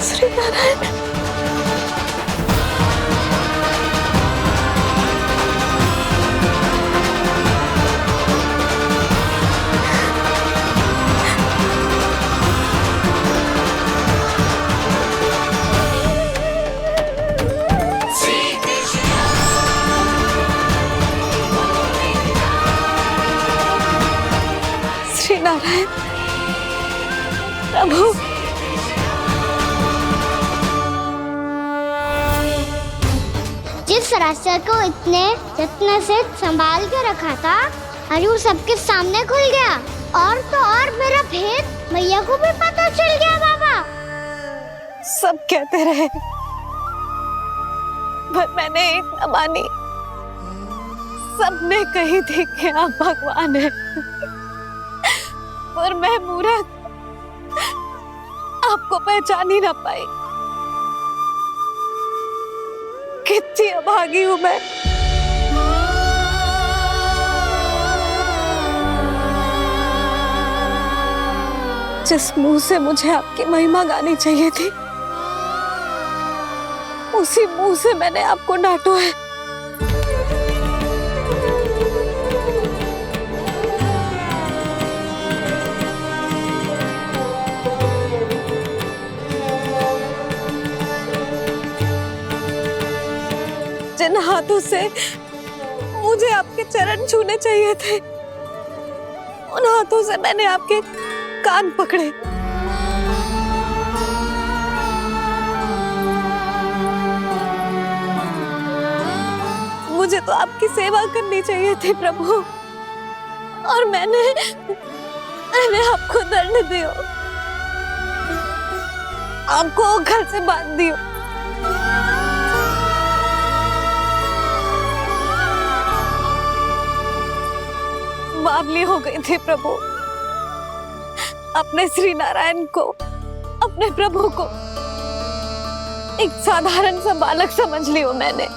श्री नारायण। श्री नारायण प्रभु। जिस रास्ते को इतने यत्न से संभाल के रखा था, आज वो सबके सामने खुल गया। और तो और मेरा भेद मैया को भी पता चल गया। बाबा सब कहते रहे, पर मैंने एक न मानी। सबने कही थी कि आप भगवान हैं, पर मैं मूर्ख आपको पहचान ही ना पाई। कितनी अभागी हूं मैं। जिस मुंह से मुझे आपकी महिमा गानी चाहिए थी, उसी मुंह से मैंने आपको डांटा है। जिन हाथों से मुझे आपके चरण छूने चाहिए थे, उन हाथों से मैंने आपके कान पकड़े। मुझे तो आपकी सेवा करनी चाहिए थी प्रभु, और मैंने आपको दंड दिया, आपको घर से बांध दिया। बावली हो गई थी प्रभु। अपने श्री नारायण को, अपने प्रभु को एक साधारण सा बालक समझ लियो मैंने।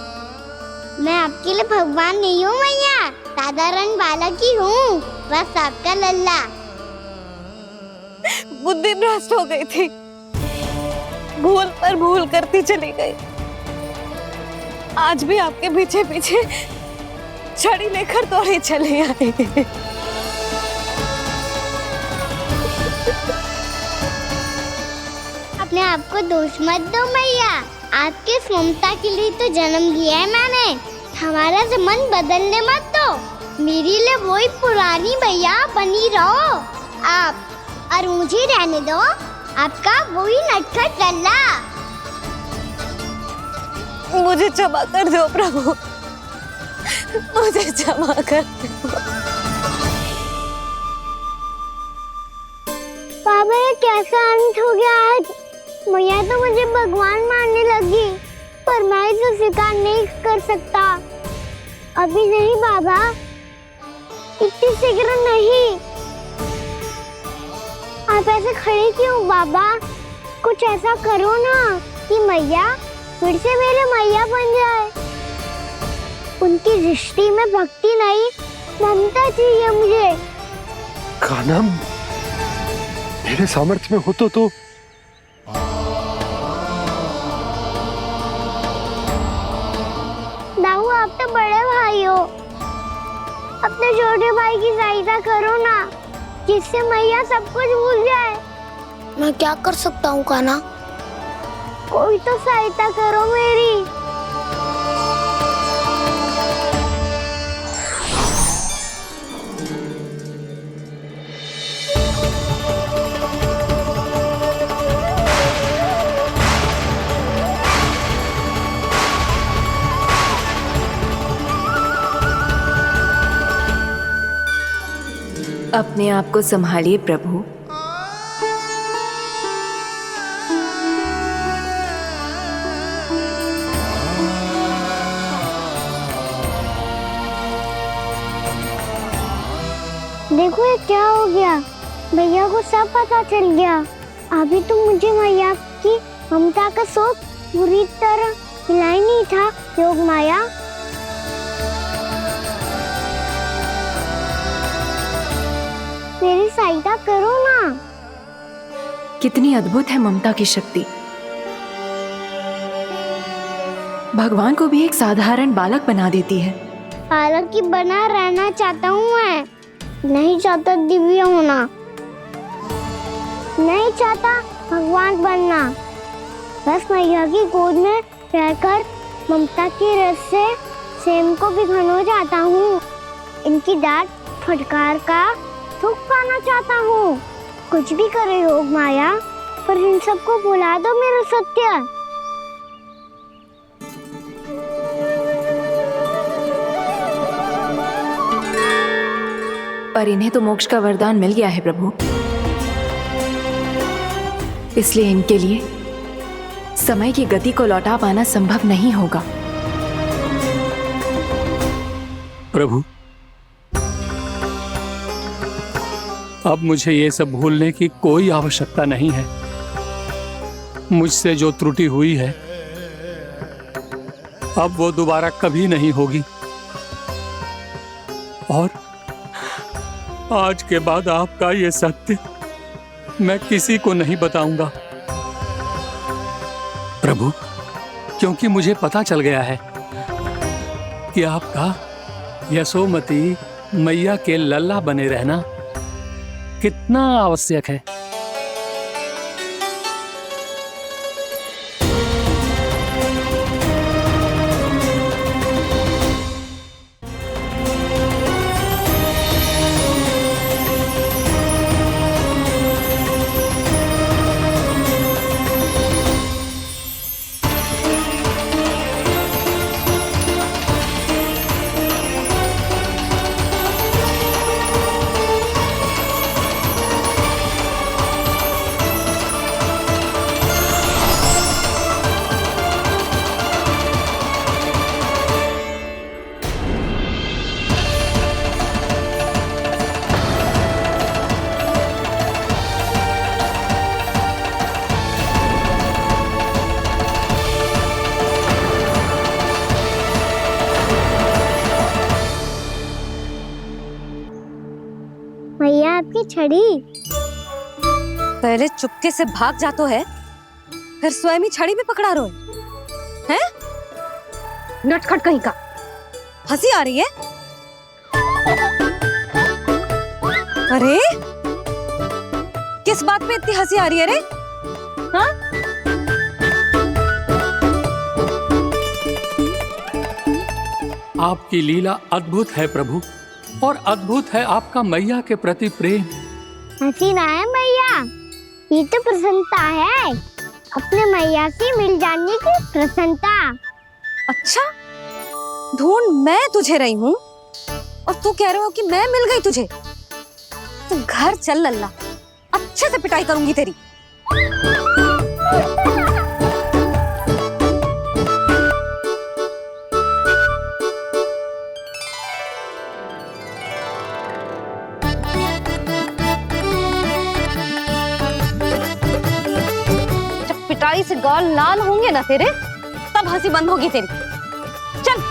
मैं आपके लिए भगवान नहीं हूँ मैया, साधारण बालक ही हूँ, बस आपका लल्ला। बुद्धि भ्रष्ट हो गई थी, भूल पर भूल करती चली गई। आज भी आपके पीछे पीछे छड़ी लेकर दौड़ी चली आई। अपने आप को दोष मत दो मैया, आपके ममता के लिए तो जन्म लिया है मैंने। हमारा से मन बदलने मत दो, मेरे लिए वही पुरानी भैया बनी रहो आप, और मुझे रहने दो आपका वही नटखट लल्ला। मुझे क्षमा कर दो प्रभु, मुझे क्षमा कर दो। बाबा ये कैसा अंत हो गया आज? मैया तो मुझे भगवान मानने लगी, पर मैं इसे स्वीकार नहीं कर सकता। अभी नहीं बाबा, इतनी शीघ्र नहीं। आप ऐसे खड़े क्यों बाबा? कुछ ऐसा करो ना कि मैया फिर से मेरे मैया बन जाए। उनकी दृष्टि में भक्ति नहीं, ममता चाहिए मुझे। कान्हा, मेरे सामर्थ्य में हो तो दाऊ, आप तो बड़े भाई हो, अपने छोटे भाई की सहायता करो ना, जिससे मैया सब कुछ भूल जाए। मैं क्या कर सकता हूँ कान्हा? कोई तो सहायता करो मेरी। अपने आप को संभालिए प्रभु। देखो ये क्या हो गया, भैया को सब पता चल गया। अभी तो मुझे मैया की ममता का शौक पूरी तरह मिला ही नहीं था। योग माया, मेरी सहायता करो ना। कितनी अद्भुत है ममता की शक्ति। भगवान को भी एक साधारण बालक बना देती है। बालक की बना रहना चाहता हूँ मैं, नहीं चाहता दिव्य होना, नहीं चाहता भगवान बनना। बस मैया की गोद में रहकर ममता की रस से सेम को भी घनो चाहता हूँ। इनकी डांट फटकार का सुख पाना चाहता हूँ। कुछ भी करे योग माया, पर इन सबको भुला दो मेरा सत्य। पर इन्हें तो मोक्ष का वरदान मिल गया है प्रभु, इसलिए इनके लिए समय की गति को लौटा पाना संभव नहीं होगा। प्रभु, अब मुझे ये सब भूलने की कोई आवश्यकता नहीं है। मुझसे जो त्रुटि हुई है अब वो दोबारा कभी नहीं होगी, और आज के बाद आपका ये सत्य मैं किसी को नहीं बताऊंगा प्रभु, क्योंकि मुझे पता चल गया है कि आपका यशोमती मैया के लल्ला बने रहना कितना आवश्यक है। भैया आपकी छड़ी। पहले चुपके से भाग जातो है, फिर स्वयं ही छड़ी भी पकड़ा रोए हैं? नटखट कहीं का। हंसी आ रही है? अरे किस बात पे इतनी हंसी आ रही है रे? हाँ? आपकी लीला अद्भुत है प्रभु, और अद्भुत है आपका मैया के प्रति प्रेम। हंसी ना है मैया, ये तो प्रसन्नता है, अपने मैया से मिल जाने की प्रसन्नता। अच्छा, ढूंढ मैं तुझे रही हूँ और तू कह रहे हो कि मैं मिल गई तुझे? तू घर चल लल्ला, अच्छे से पिटाई करूंगी तेरी। पिटाई से गाल लाल होंगे ना तेरे, तब हंसी बंद होगी तेरी। चल।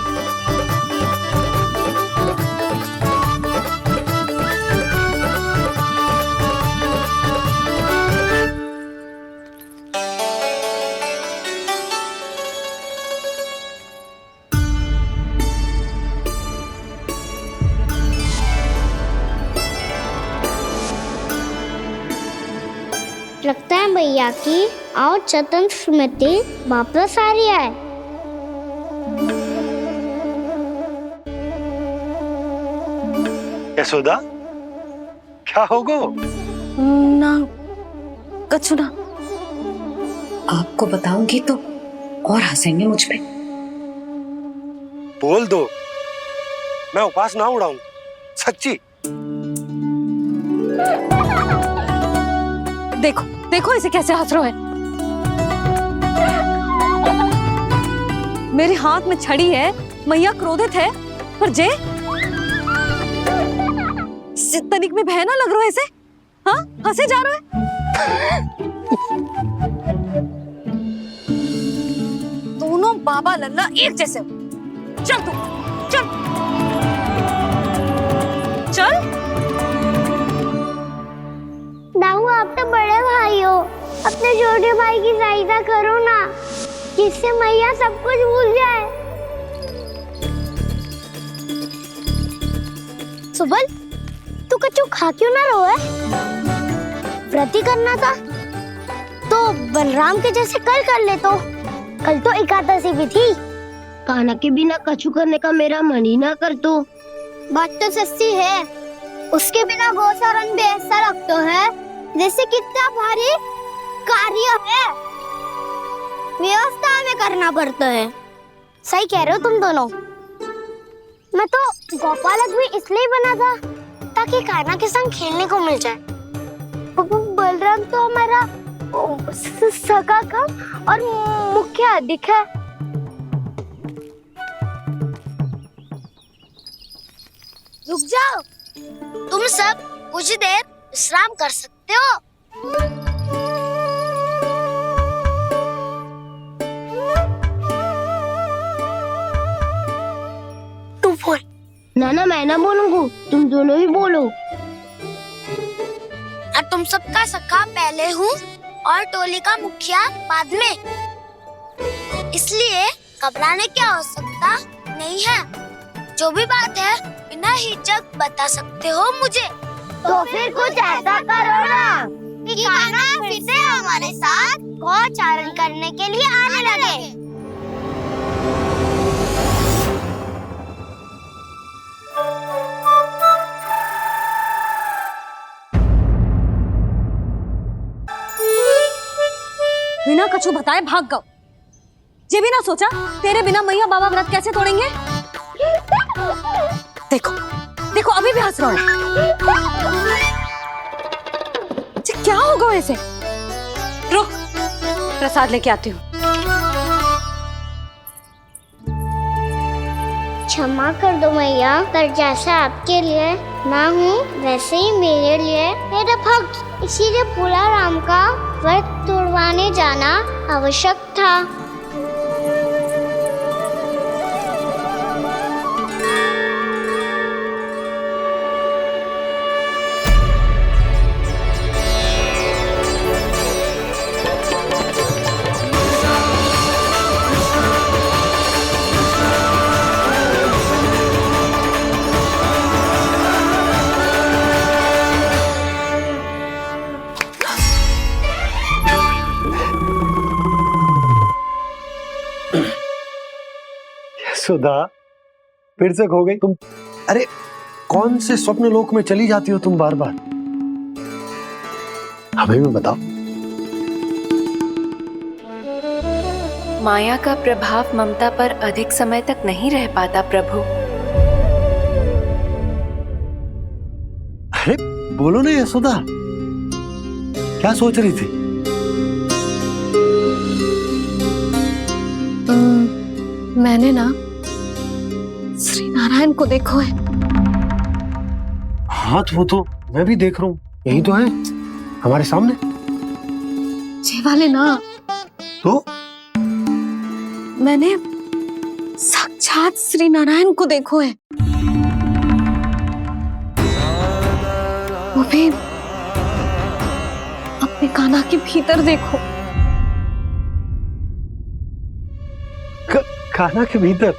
लगता है भैया की और चतन स्मृति वापस आ रही है। यशोदा, क्या होगो? ना कछु ना। आपको बताऊंगी तो और हंसेंगे मुझ पे। बोल दो, मैं उपवास ना उड़ाऊं, सच्ची। देखो देखो इसे कैसे हंस रहा है। मेरे हाथ में छड़ी है, मैया क्रोधित है, पर जे तनिक में बहना लग रहा है इसे। हाँ, हंसे जा रहा है। दोनों बाबा लल्ला एक जैसे हो। चल तू, चल चल। दाऊ, आप तो बड़े भाई हो, अपने छोटे भाई की सहायता करो ना, जिससे मैया सब कुछ भूल जाए। सुबल, तू कछु खा क्यों ना रहो है? व्रत ही करना था तो बलराम के जैसे कल कर ले। तो कल तो एकादशी भी थी। खाना के बिना कछु करने का मेरा मन ही ना कर। तो बात तो सच्ची है, उसके बिना गोचरण भी ऐसा लगता है जैसे कितना भारी कार्य है, व्यवस्था में करना पड़ता है। सही कह रहे हो तुम दोनों। मैं तो गोपालक भी इसलिए बना था ताकि कान्हा के संग खेलने को मिल जाए। बलराम तो हमारा सगा काम और मुख्य अधिक है। रुक जाओ, तुम सब कुछ देर विश्राम कर सकते हो। तू बोल। ना मैं ना बोलूंगा, तुम दोनों ही बोलो। और तुम सबका सखा पहले हूँ और टोली का मुखिया बाद में, इसलिए घबराने की आवश्यकता नहीं है। जो भी बात है बिना हिचक बता सकते हो मुझे। तो फिर कुछ ऐसा करो ना कि कान्हा फिर से हमारे साथ गौचारण करने के लिए आने लगे। बिना कछु बताए भाग गओ। ये भी ना सोचा तेरे बिना मैया बाबा व्रत कैसे तोड़ेंगे। देखो देखो अभी भी हंस रहा है। क्या होगा वैसे? रुक, प्रसाद लेके आती हूँ। क्षमा कर दो मैया, पर जैसा आपके लिए मैं हूँ वैसे ही मेरे लिए मेरा भक्त, इसीलिए भोला राम का व्रत तोड़वाने जाना आवश्यक था। सुधा, फिर से खो गई तुम। अरे कौन से स्वप्न लोक में चली जाती हो तुम बार बार? हमें भी बताओ। माया का प्रभाव ममता पर अधिक समय तक नहीं रह पाता प्रभु। अरे बोलो ना यशोदा, क्या सोच रही थी? मैंने ना श्री नारायण को देखो है। हाँ तो वो तो मैं भी देख रहा हूँ, यही तो है हमारे सामने। ये वाले ना तो मैंने साक्षात श्री नारायण को देखो है, वो भी अपने कान्हा के भीतर देखो। कान्हा के भीतर?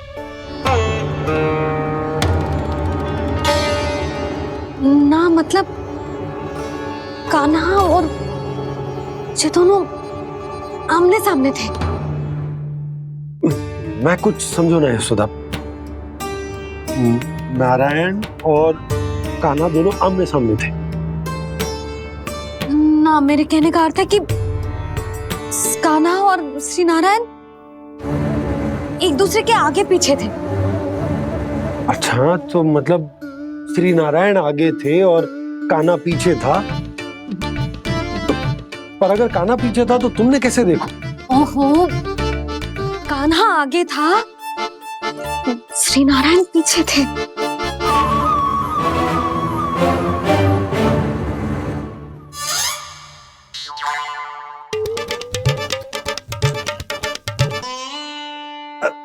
ना मतलब कान्हा और ये दोनों आमने सामने थे। मैं कुछ समझो ना यशोदा। नारायण और कान्हा दोनों आमने सामने थे? ना, मेरे कहने का अर्थ है कि कान्हा और श्री नारायण एक दूसरे के आगे पीछे थे। अच्छा, तो मतलब श्री नारायण आगे थे और कान्हा पीछे था। पर अगर कान्हा पीछे था तो तुमने कैसे देखा? ओहो, कान्हा आगे था, श्री नारायण पीछे थे।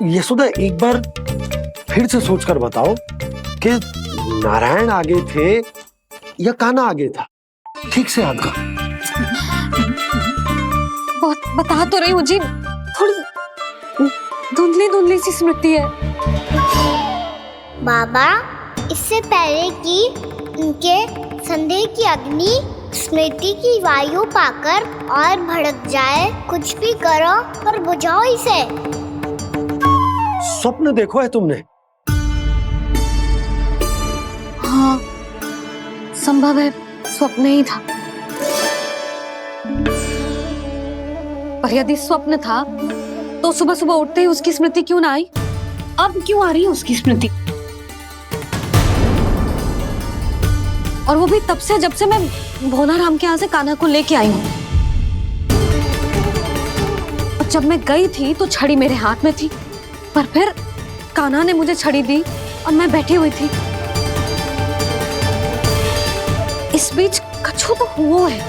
यशोदा, एक बार फिर से सोचकर बताओ कि नारायण आगे थे या कान्हा आगे था? ठीक से याद कर। बहुत बता तो रही हूँ जी, थोड़ी धुंधली धुंधली सी स्मृति है। बाबा, इससे पहले कि उनके संदेह की अग्नि स्मृति की वायु पाकर और भड़क जाए, कुछ भी करो और बुझाओ इसे। स्वप्न देखो है तुमने? हाँ, संभव है स्वप्न ही था। पर यदि स्वप्न था तो सुबह सुबह उठते ही उसकी स्मृति क्यों ना आई? अब क्यों आ रही है उसकी स्मृति? और वो भी तब से जब से मैं भोला राम के यहाँ से कान्हा को लेके आई हूँ। और जब मैं गई थी तो छड़ी मेरे हाथ में थी, पर फिर कान्हा ने मुझे छड़ी दी और मैं बैठी हुई थी। इस बीच कछु तो हुआ है।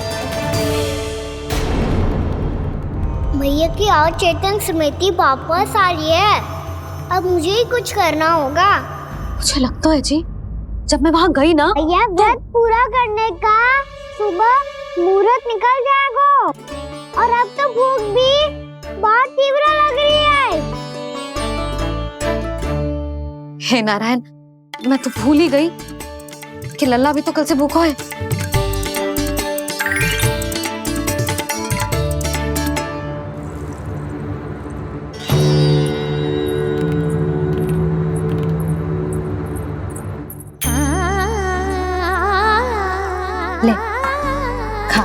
भैया की और चेतन स्मृति वापस आ रही है। अब मुझे ही कुछ करना होगा। मुझे लगता है जी, जब मैं वहाँ गई ना, भैया व्रत पूरा करने का सुबह मुहूर्त निकल जाएगा और अब तो भूख भी बहुत तीव्र लग रही है। हे नारायण, मैं तो भूल ही गई कि लल्ला भी तो कल से भूखा है। ले खा।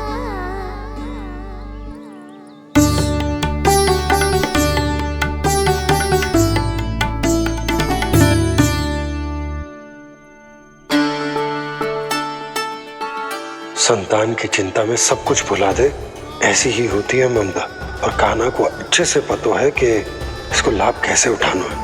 संतान की चिंता में सब कुछ भुला दे, ऐसी ही होती है ममता। और कान्हा को अच्छे से पता है कि इसको लाभ कैसे उठाना है।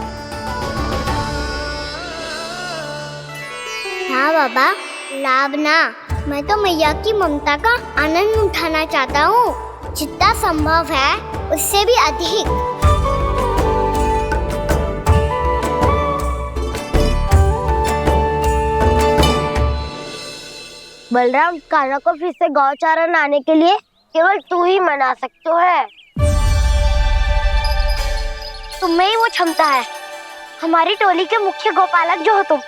हाँ बाबा, लाभ ना, मैं तो मैया की ममता का आनंद उठाना चाहता हूँ, जितना संभव है उससे भी अधिक। बलराम, कान्हा को फिर से गौचारण आने के लिए केवल तू ही मना सकते है। तुम्हें ही वो क्षमता है, हमारी टोली के मुख्य गोपालक जो हो तुम।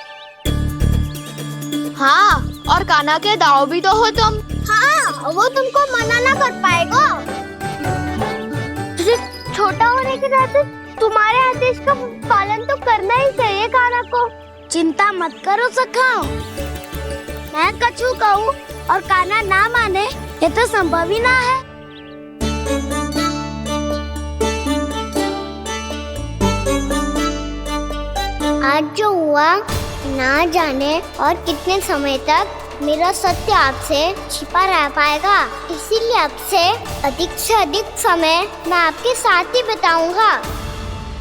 हाँ, और कान्हा के दाव भी तो हो तुम। हाँ, वो तुमको मना ना कर पाएगा। छोटा होने के नाते तुम्हारे आदेश का पालन तो करना ही चाहिए कान्हा को। चिंता मत करो सखा, मैं कछु कहूँ और कान्हा ना माने, ये तो संभव ही ना है। आज जो हुआ ना जाने और कितने समय तक मेरा सत्य आपसे छिपा रह पाएगा, इसीलिए आपसे अधिक से अधिक समय मैं आपके साथ ही बिताऊंगा।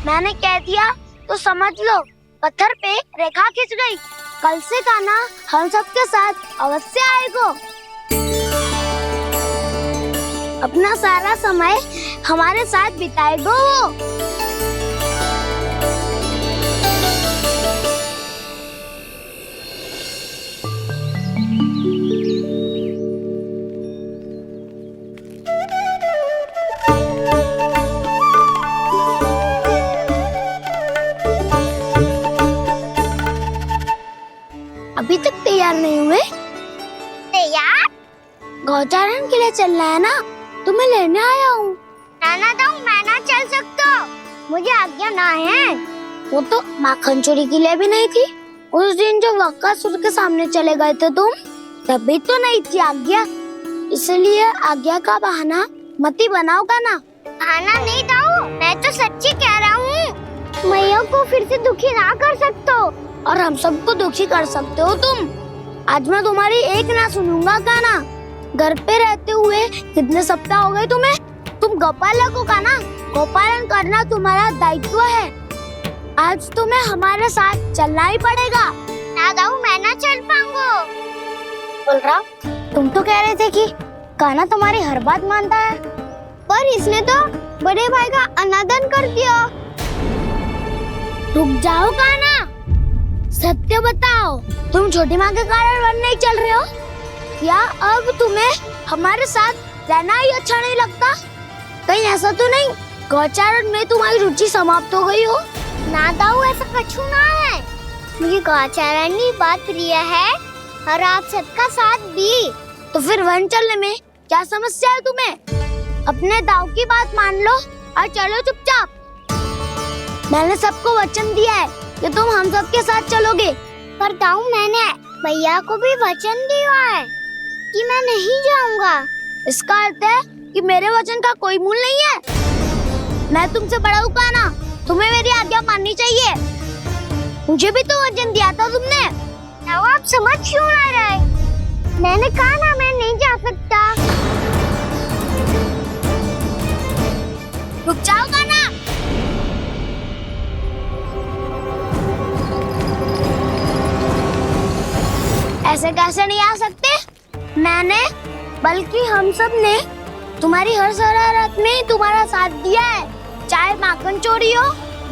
मैंने कह दिया तो समझ लो, पत्थर पे रेखा खींच गई। कल से कान्हा हम सबके साथ अवश्य आएगा। अपना सारा समय हमारे साथ बिताएगा वो। अभी तक तैयार नहीं हुए? तैयार? गौचारण के लिए चलना है ना, तुम्हें लेने आया हूँ। नाना तो मैं ना चल सकता, मुझे आज्ञा ना है। वो तो माखन चोरी के लिए भी नहीं थी। उस दिन जो वक्कासुर के सामने चले गए थे तुम, तभी तो नहीं थी आज्ञा। इसलिए आज्ञा का बहाना मत ही बनाओ ना। बहाना नहीं दाऊ, मैं तो सच्ची कह रहा हूँ। मैया को फिर से दुखी ना कर सकते हो और हम सबको दुखी कर सकते हो तुम। आज मैं तुम्हारी एक ना सुनूंगा कान्हा। घर पे रहते हुए कितने सप्ताह हो गए तुम्हें? तुम गोपालक हो कान्हा, गोपालन करना तुम्हारा दायित्व है। आज तुम्हें हमारे साथ चलना ही पड़ेगा। ना दाऊ, मैं ना चल पाऊंगा। बलराम, तुम तो कह रहे थे कि कान्हा तुम्हारी हर बात मानता है, पर इसने तो बड़े भाई का अनादर कर दिया। रुक जाओ कान्हा, सत्य बताओ, तुम छोटी माँ के कारण वन नहीं चल रहे हो या अब तुम्हें हमारे साथ रहना ही अच्छा नहीं लगता? कहीं ऐसा तो नहीं गौचारण में तुम्हारी रुचि समाप्त हो गई हो? ना दाऊ, ऐसा कछु ना है। मुझे गौचारण ही बात प्रिय है और आप सबका साथ भी। तो फिर वन चलने में क्या समस्या है तुम्हें? अपने दाऊ की बात मान लो और चलो चुपचाप। मैंने सबको वचन दिया है कि तुम हम सबके साथ चलोगे। पर दाऊ, मैंने भैया को भी वचन दिया है कि मैं नहीं जाऊंगा। इसका अर्थ है कि मेरे वचन का कोई मूल नहीं है। मैं तुमसे बड़ा हूँ कान्हा, तुम्हें मेरी आज्ञा माननी चाहिए। मुझे भी तो वचन दिया था तुमने। दाऊ, आप समझ क्यों आ रहे? मैंने कहा ना, मैं नहीं जा सकता। रुक जाओ कान्हा। ऐसे कैसे नहीं आ सकते? मैंने बल्कि हम सब ने तुम्हारी हर शरारत में तुम्हारा साथ दिया है, चाहे माखन चोरी हो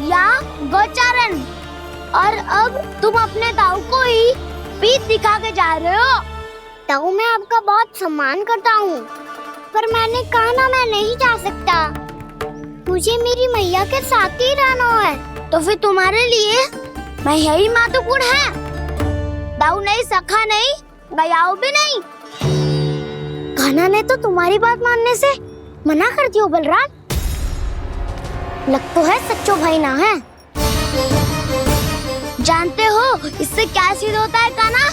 या गौचारण। और अब तुम अपने ताऊ को ही पीठ दिखा के जा रहे हो। ताऊ, मैं आपका बहुत सम्मान करता हूँ, पर मैंने कहा ना मैं नहीं जा सकता। मुझे मेरी मैया के साथ ही रहना है, तो फिर तुम्हारे लिए मैं यही महत्वपूर्ण है। दाऊ नहीं, सखा नहीं, गयाऊ भी नहीं। कान्हा ने तो तुम्हारी बात मानने से मना कर दियो बलराम। लग तो है सच्चो भाई ना है। जानते हो इससे क्या सिद्ध होता है कान्हा?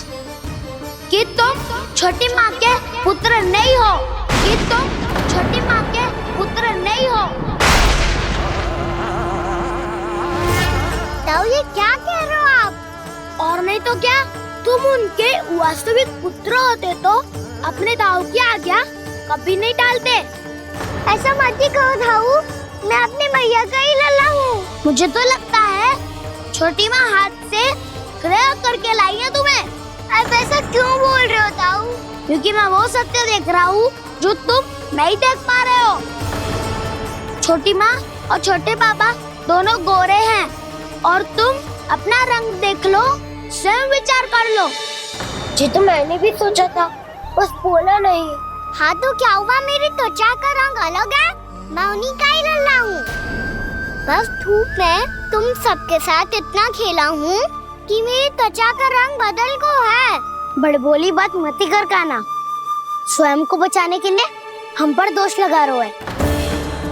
कि तुम छोटी माँ के पुत्र नहीं हो, कि तुम छोटी माँ के पुत्र नहीं हो। ताऊ, ये क्या कह रहे हो आप? और नहीं तो क्या, तुम उनके वास्तविक पुत्र होते तो अपने ताऊ की आज्ञा कभी नहीं टालते। ऐसा मत ही कहो ताऊ, मैं अपनी मैया का ही लल्ला हूँ। मुझे तो लगता है छोटी माँ हाथ से ग्रह करके लाई है तुम्हें। अब ऐसा क्यों बोल रहे हो ताऊ? क्योंकि मैं वो सत्य देख रहा हूँ जो तुम नहीं देख पा रहे हो। छोटी माँ और छोटे पापा दोनों गोरे हैं, और तुम अपना रंग देख लो, स्वयं विचार कर लो। जी तो मैंने भी सोचा था, बस बोला नहीं। हाँ तो क्या हुआ, मेरी त्वचा का रंग अलग है, मैं उन्हीं का ही लल्ला हूँ। बस धूप में तुम सबके साथ इतना खेला हूँ कि मेरी त्वचा का रंग बदल को है। बड़बोली बात मत कर कान्हा, स्वयं को बचाने के लिए हम पर दोष लगा रहे है।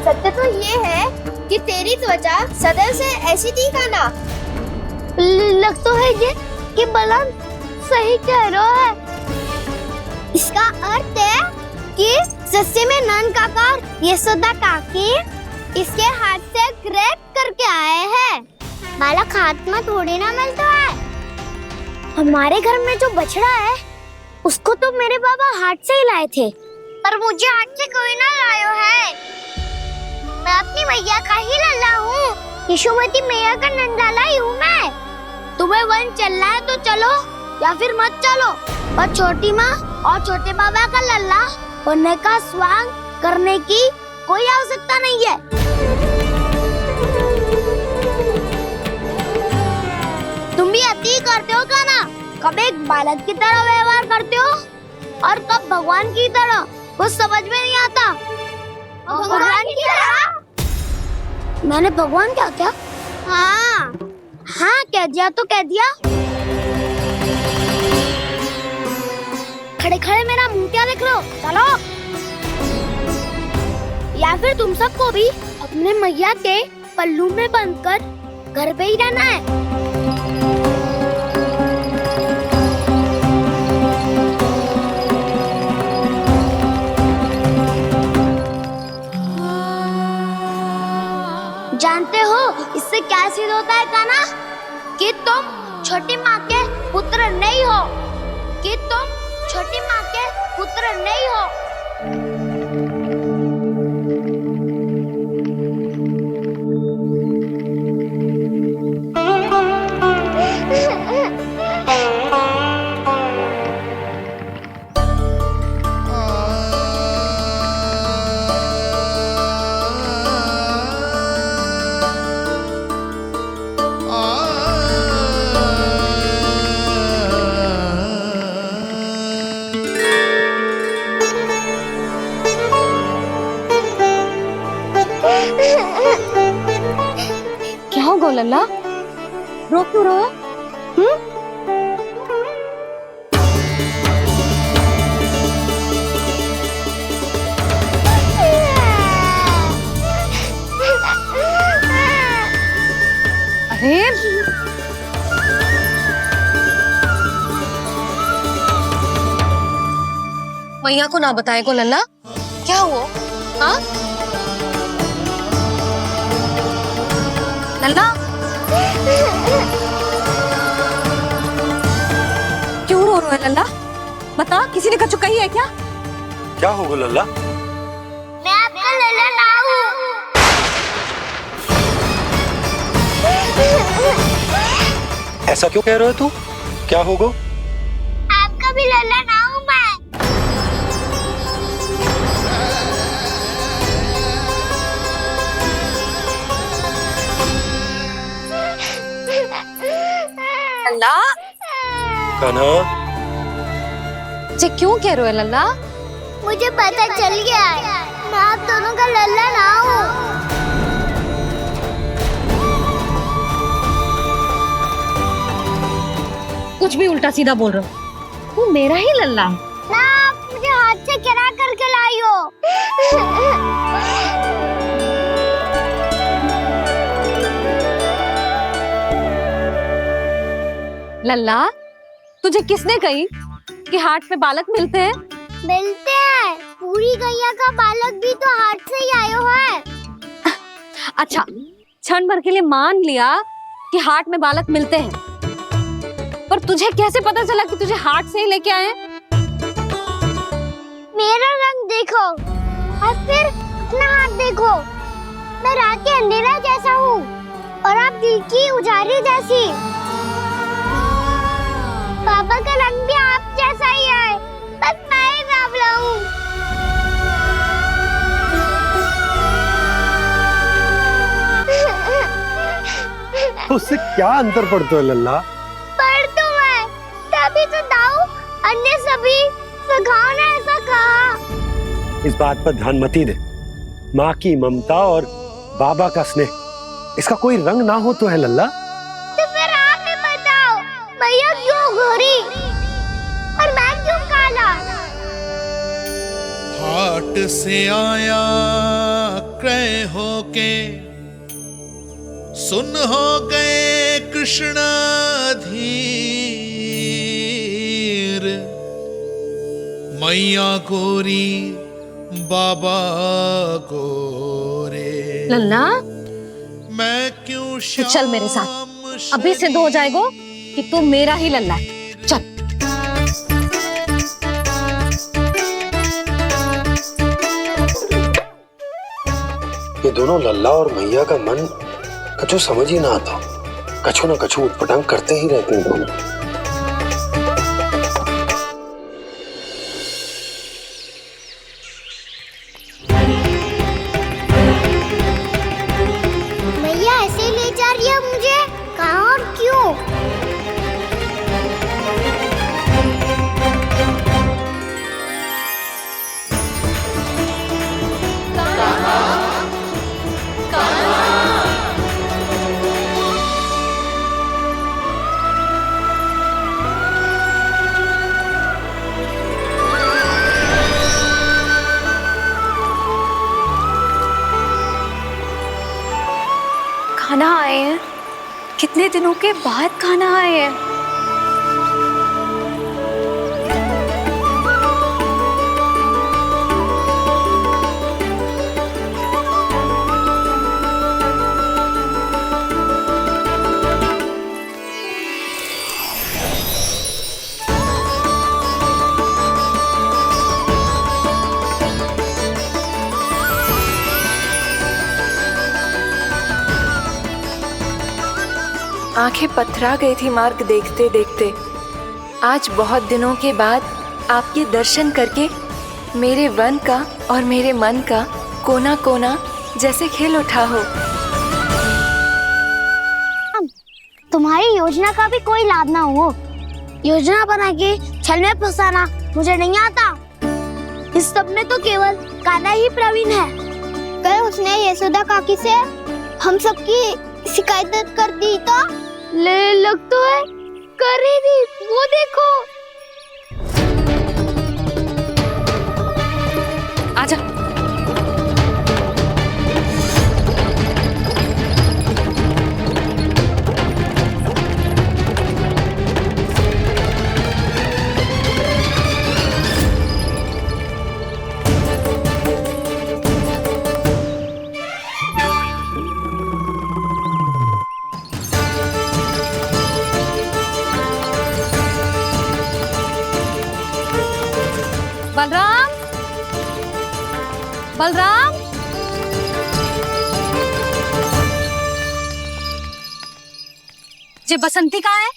सत्य तो ये है कि तेरी त्वचा सदैव से ऐसी थी कान्हा। लग तो है ये कि बलराम सही कह रहा है। इसका अर्थ है कि सस्ते में नन काका यशोदा काकी इसके हाथ से ग्रेट करके आए हैं। बालक हाथ में थोड़ी ना मिलता है। हमारे घर में जो बछड़ा है उसको तो मेरे बाबा हाथ से ही लाए थे, पर मुझे हाथ से कोई ना लायो है। मैं अपनी मैया का ही लल्ला हूँ, यशोमती मैया का नंदाला ही हूँ मैं। तुम्हें वन चलना है तो चलो, या फिर मत चलो, पर छोटी माँ और छोटे बाबा का लल्ला बनने का स्वांग करने की कोई आवश्यकता नहीं है। तुम भी अति करते हो कान्हा, कब एक बालक की तरह व्यवहार करते हो और कब भगवान की तरह, कुछ समझ में नहीं आता। भगवान की तरह? मैंने भगवान क्या क्या? हाँ कह दिया तो कह दिया। खड़े खड़े मेरा मुंह क्या देख लो, चलो। या फिर तुम सबको भी अपने मैया के पल्लू में बंधकर घर पे ही रहना है। जानते हो इससे क्या सिद्ध होता है कान्हा? कि तुम छोटी माँ के पुत्र नहीं हो, कि तुम छोटी माँ के पुत्र नहीं हो। क्या हो गो लल्ला, रो क्यों रहे हो? अरे मैया को ना बताए को लल्ला, क्या हुआ? हाँ लल्ला, क्यों रो रहा है लल्ला? बता, किसी ने कछु कही है क्या? क्या होगा लल्ला? मैं आपका लल्ला ना हूँ। ऐसा क्यों कह रहे हो तू? क्या होगा? आपका भी लल्ला ना हूँ मैं। लल्ला कान्हा, जे क्यों कह रहे हो लल्ला? मुझे पता चल गया है, मैं आप दोनों का लल्ला ना हूँ। कुछ भी उल्टा सीधा बोल रहे हो, तू मेरा ही लल्ला है। ना, आप मुझे हाथ से गिरा करके लाई हो। लल्ला, तुझे किसने कही कि हाट में बालक मिलते हैं? मिलते हैं, पूरी गैया का बालक भी तो हाट से ही आयो है। अच्छा, क्षण भर के लिए मान लिया कि हाट में बालक मिलते हैं, पर तुझे कैसे पता चला कि तुझे हाट से ही लेके आए? मेरा रंग देखो और फिर अपना हाथ देखो। मैं रात के अंधेरा जैसा हूँ और आप दिल की उजाली जैसी। पापा का रंग भी आप जैसा ही है, बस मैं ही बावला हूँ। उससे क्या अंतर पड़ता है लल्ला? पर तो मैं तभी तो दाऊ अन्य सभी सखाओ ने ऐसा कहा। इस बात पर ध्यान मत ही दे। माँ की ममता और बाबा का स्नेह, इसका कोई रंग ना हो तो है लल्ला? तो फिर आप ही बताओ, भैया क्यों गोरी और मैं क्यों काला? हाट से आया क्रय होके, सुन हो गए कृष्ण धीर। मैया गोरी बाबा गोरे, लल्ला, मैं क्यों तू चल मेरे साथ, अभी सिद्ध हो जाएगा कि तू मेरा ही लल्ला है। चल। ये दोनों लल्ला और मैया का मन कछु समझ ही ना आता, कछु ना कछु उटपटांग करते ही रहते हैं दोनों। भैया ऐसे ले जा रही है मुझे, कहाँ और क्यों? खाना आए हैं, कितने दिनों के बाद खाना आए हैं। आंखें पथरा गई थी मार्ग देखते देखते। आज बहुत दिनों के बाद आपके दर्शन करके मेरे वन का और मेरे मन का कोना कोना जैसे खिल उठा हो। तुम्हारी योजना का भी कोई लाभ ना हो। योजना बना के छल में फंसाना मुझे नहीं आता। इस सब में तो केवल कान्हा ही प्रवीण है। कल उसने यशोदा काकी से हम सबकी शिकायत कर दी तो ले लग तो है कर ही दी, वो देखो। आजा। बलराम, बलराम, जे बसंती कहाँ है?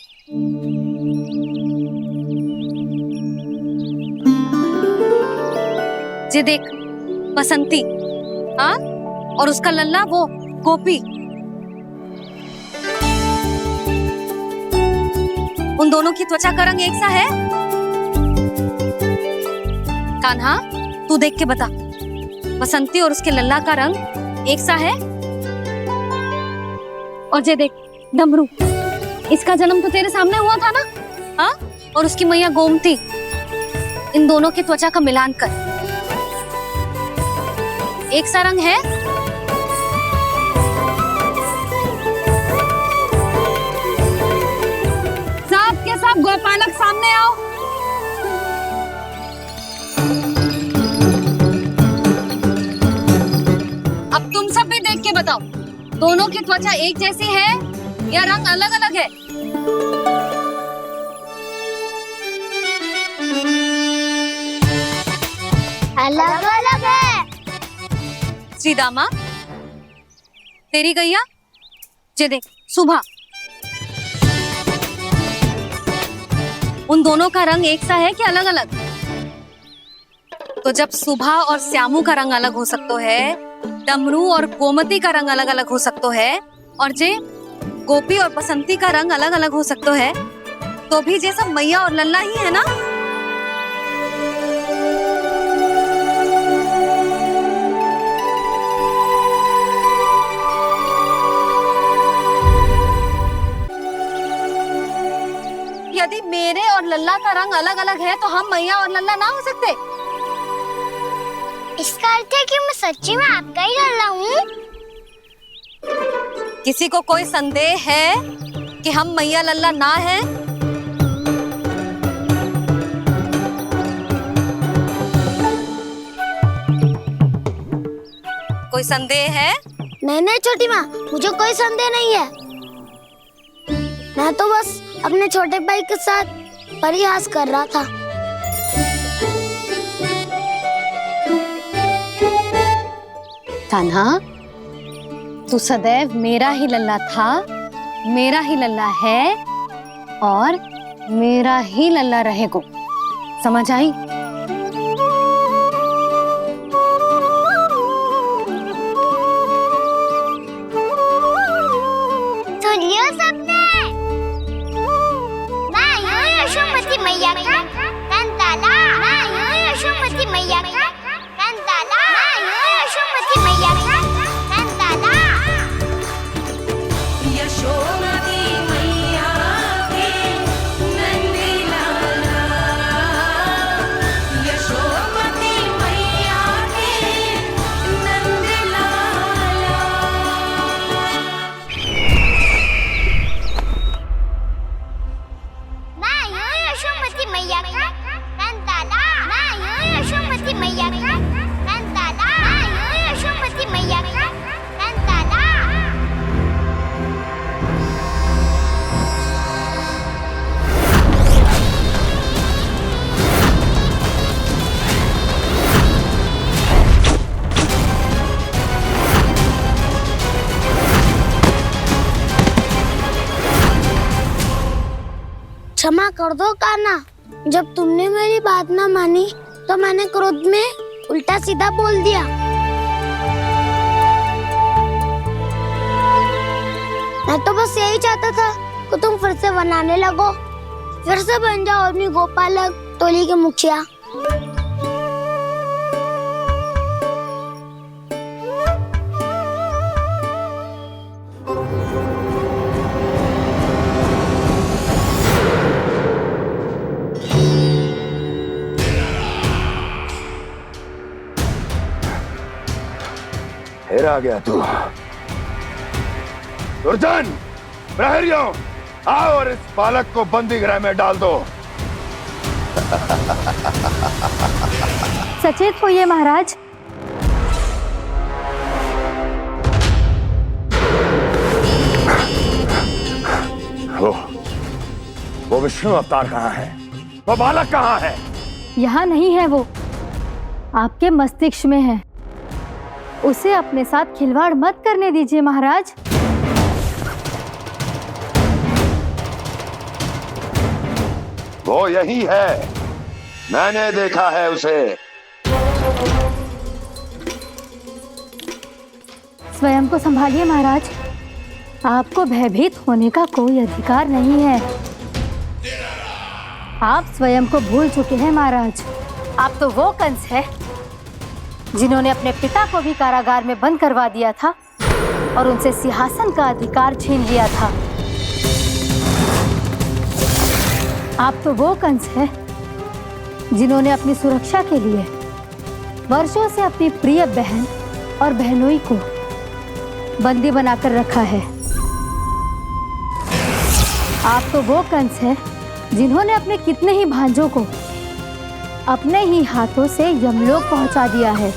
जे देख बसंती, हाँ, और उसका लल्ला वो गोपी। उन दोनों की त्वचा का रंग एक सा है? कान्हा, तू देख के बता, बसंती और उसके लल्ला का रंग एक सा है? और ये देख डमरू, इसका जन्म तो तेरे सामने हुआ था ना? हाँ? और उसकी मैया गोमती, इन दोनों की त्वचा का मिलान कर, एक सा रंग है? सब के सब गोपालक सामने आओ। अब तुम सब भी देख के बताओ, दोनों की त्वचा एक जैसी है या रंग अलग अलग है? अलग अलग है। श्रीदामा, तेरी गैया, ये देख सुबह, उन दोनों का रंग एक सा है कि अलग अलग? तो जब सुबह और श्यामू का रंग अलग हो सकता है, डमरू और गोमती का रंग अलग अलग हो सकता है, और जे गोपी और बसंती का रंग अलग अलग हो सकता है, तो भी जे सब मैया और लल्ला ही है ना? यदि मेरे और लल्ला का रंग अलग अलग है तो हम मैया और लल्ला ना हो सकते? इसका अर्थ है कि मैं सच्ची में आपका ही लल्ला हूँ? किसी को कोई संदेह है कि हम मैया लल्ला ना हैं? कोई संदेह है? नहीं छोटी माँ, मुझे कोई संदेह नहीं है। मैं तो बस अपने छोटे भाई के साथ परिहास कर रहा था। कान्हा, तू सदैव मेरा ही लल्ला था, मेरा ही लल्ला है और मेरा ही लल्ला रहेगा। समझ आई? सुन लियो सबने, मैं हूँ यशोमती मैया का कंताला, मैं हूँ यशोमती मैया का कंताला, मैं हूँ यशोमती मैया का कंताला। यशोमती मैया के नंदी लाला, यशोमती मैया के नंदी लाला। मैं हूँ यशोमती मैया का कंताला, मैं हूँ यशोमती मैया का कंताला, मैं हूँ यशोमती मैया का कंताला। क्षमा कर दो कान्हा, जब तुमने मेरी बात ना मानी तो मैंने क्रोध में उल्टा सीधा बोल दिया। मैं तो बस यही चाहता था कि तुम फिर से बनाने लगो, फिर से बन जाओ अपनी गोपालक टोली के मुखिया। फिर आ गया तू। दुर्जन, प्रहरियों, आओ और इस बालक को बंदी गृह में डाल दो। सचेत होइए महाराज। वो विष्णु अवतार कहाँ है? वो बालक कहाँ है? यहाँ नहीं है वो, आपके मस्तिष्क में है। उसे अपने साथ खिलवाड़ मत करने दीजिए महाराज। वो यही है, मैंने देखा है उसे। स्वयं को संभालिए महाराज, आपको भयभीत होने का कोई अधिकार नहीं है। आप स्वयं को भूल चुके हैं महाराज। आप तो वो कंस है जिन्होंने अपने पिता को भी कारागार में बंद करवा दिया था और उनसे सिंहासन का अधिकार छीन लिया था। आप तो वो कंस है जिन्होंने अपनी सुरक्षा के लिए वर्षों से अपनी प्रिय बहन और बहनोई को बंदी बनाकर रखा है। आप तो वो कंस है जिन्होंने अपने कितने ही भांजों को अपने ही हाथों से यमलोक पहुंचा दिया है।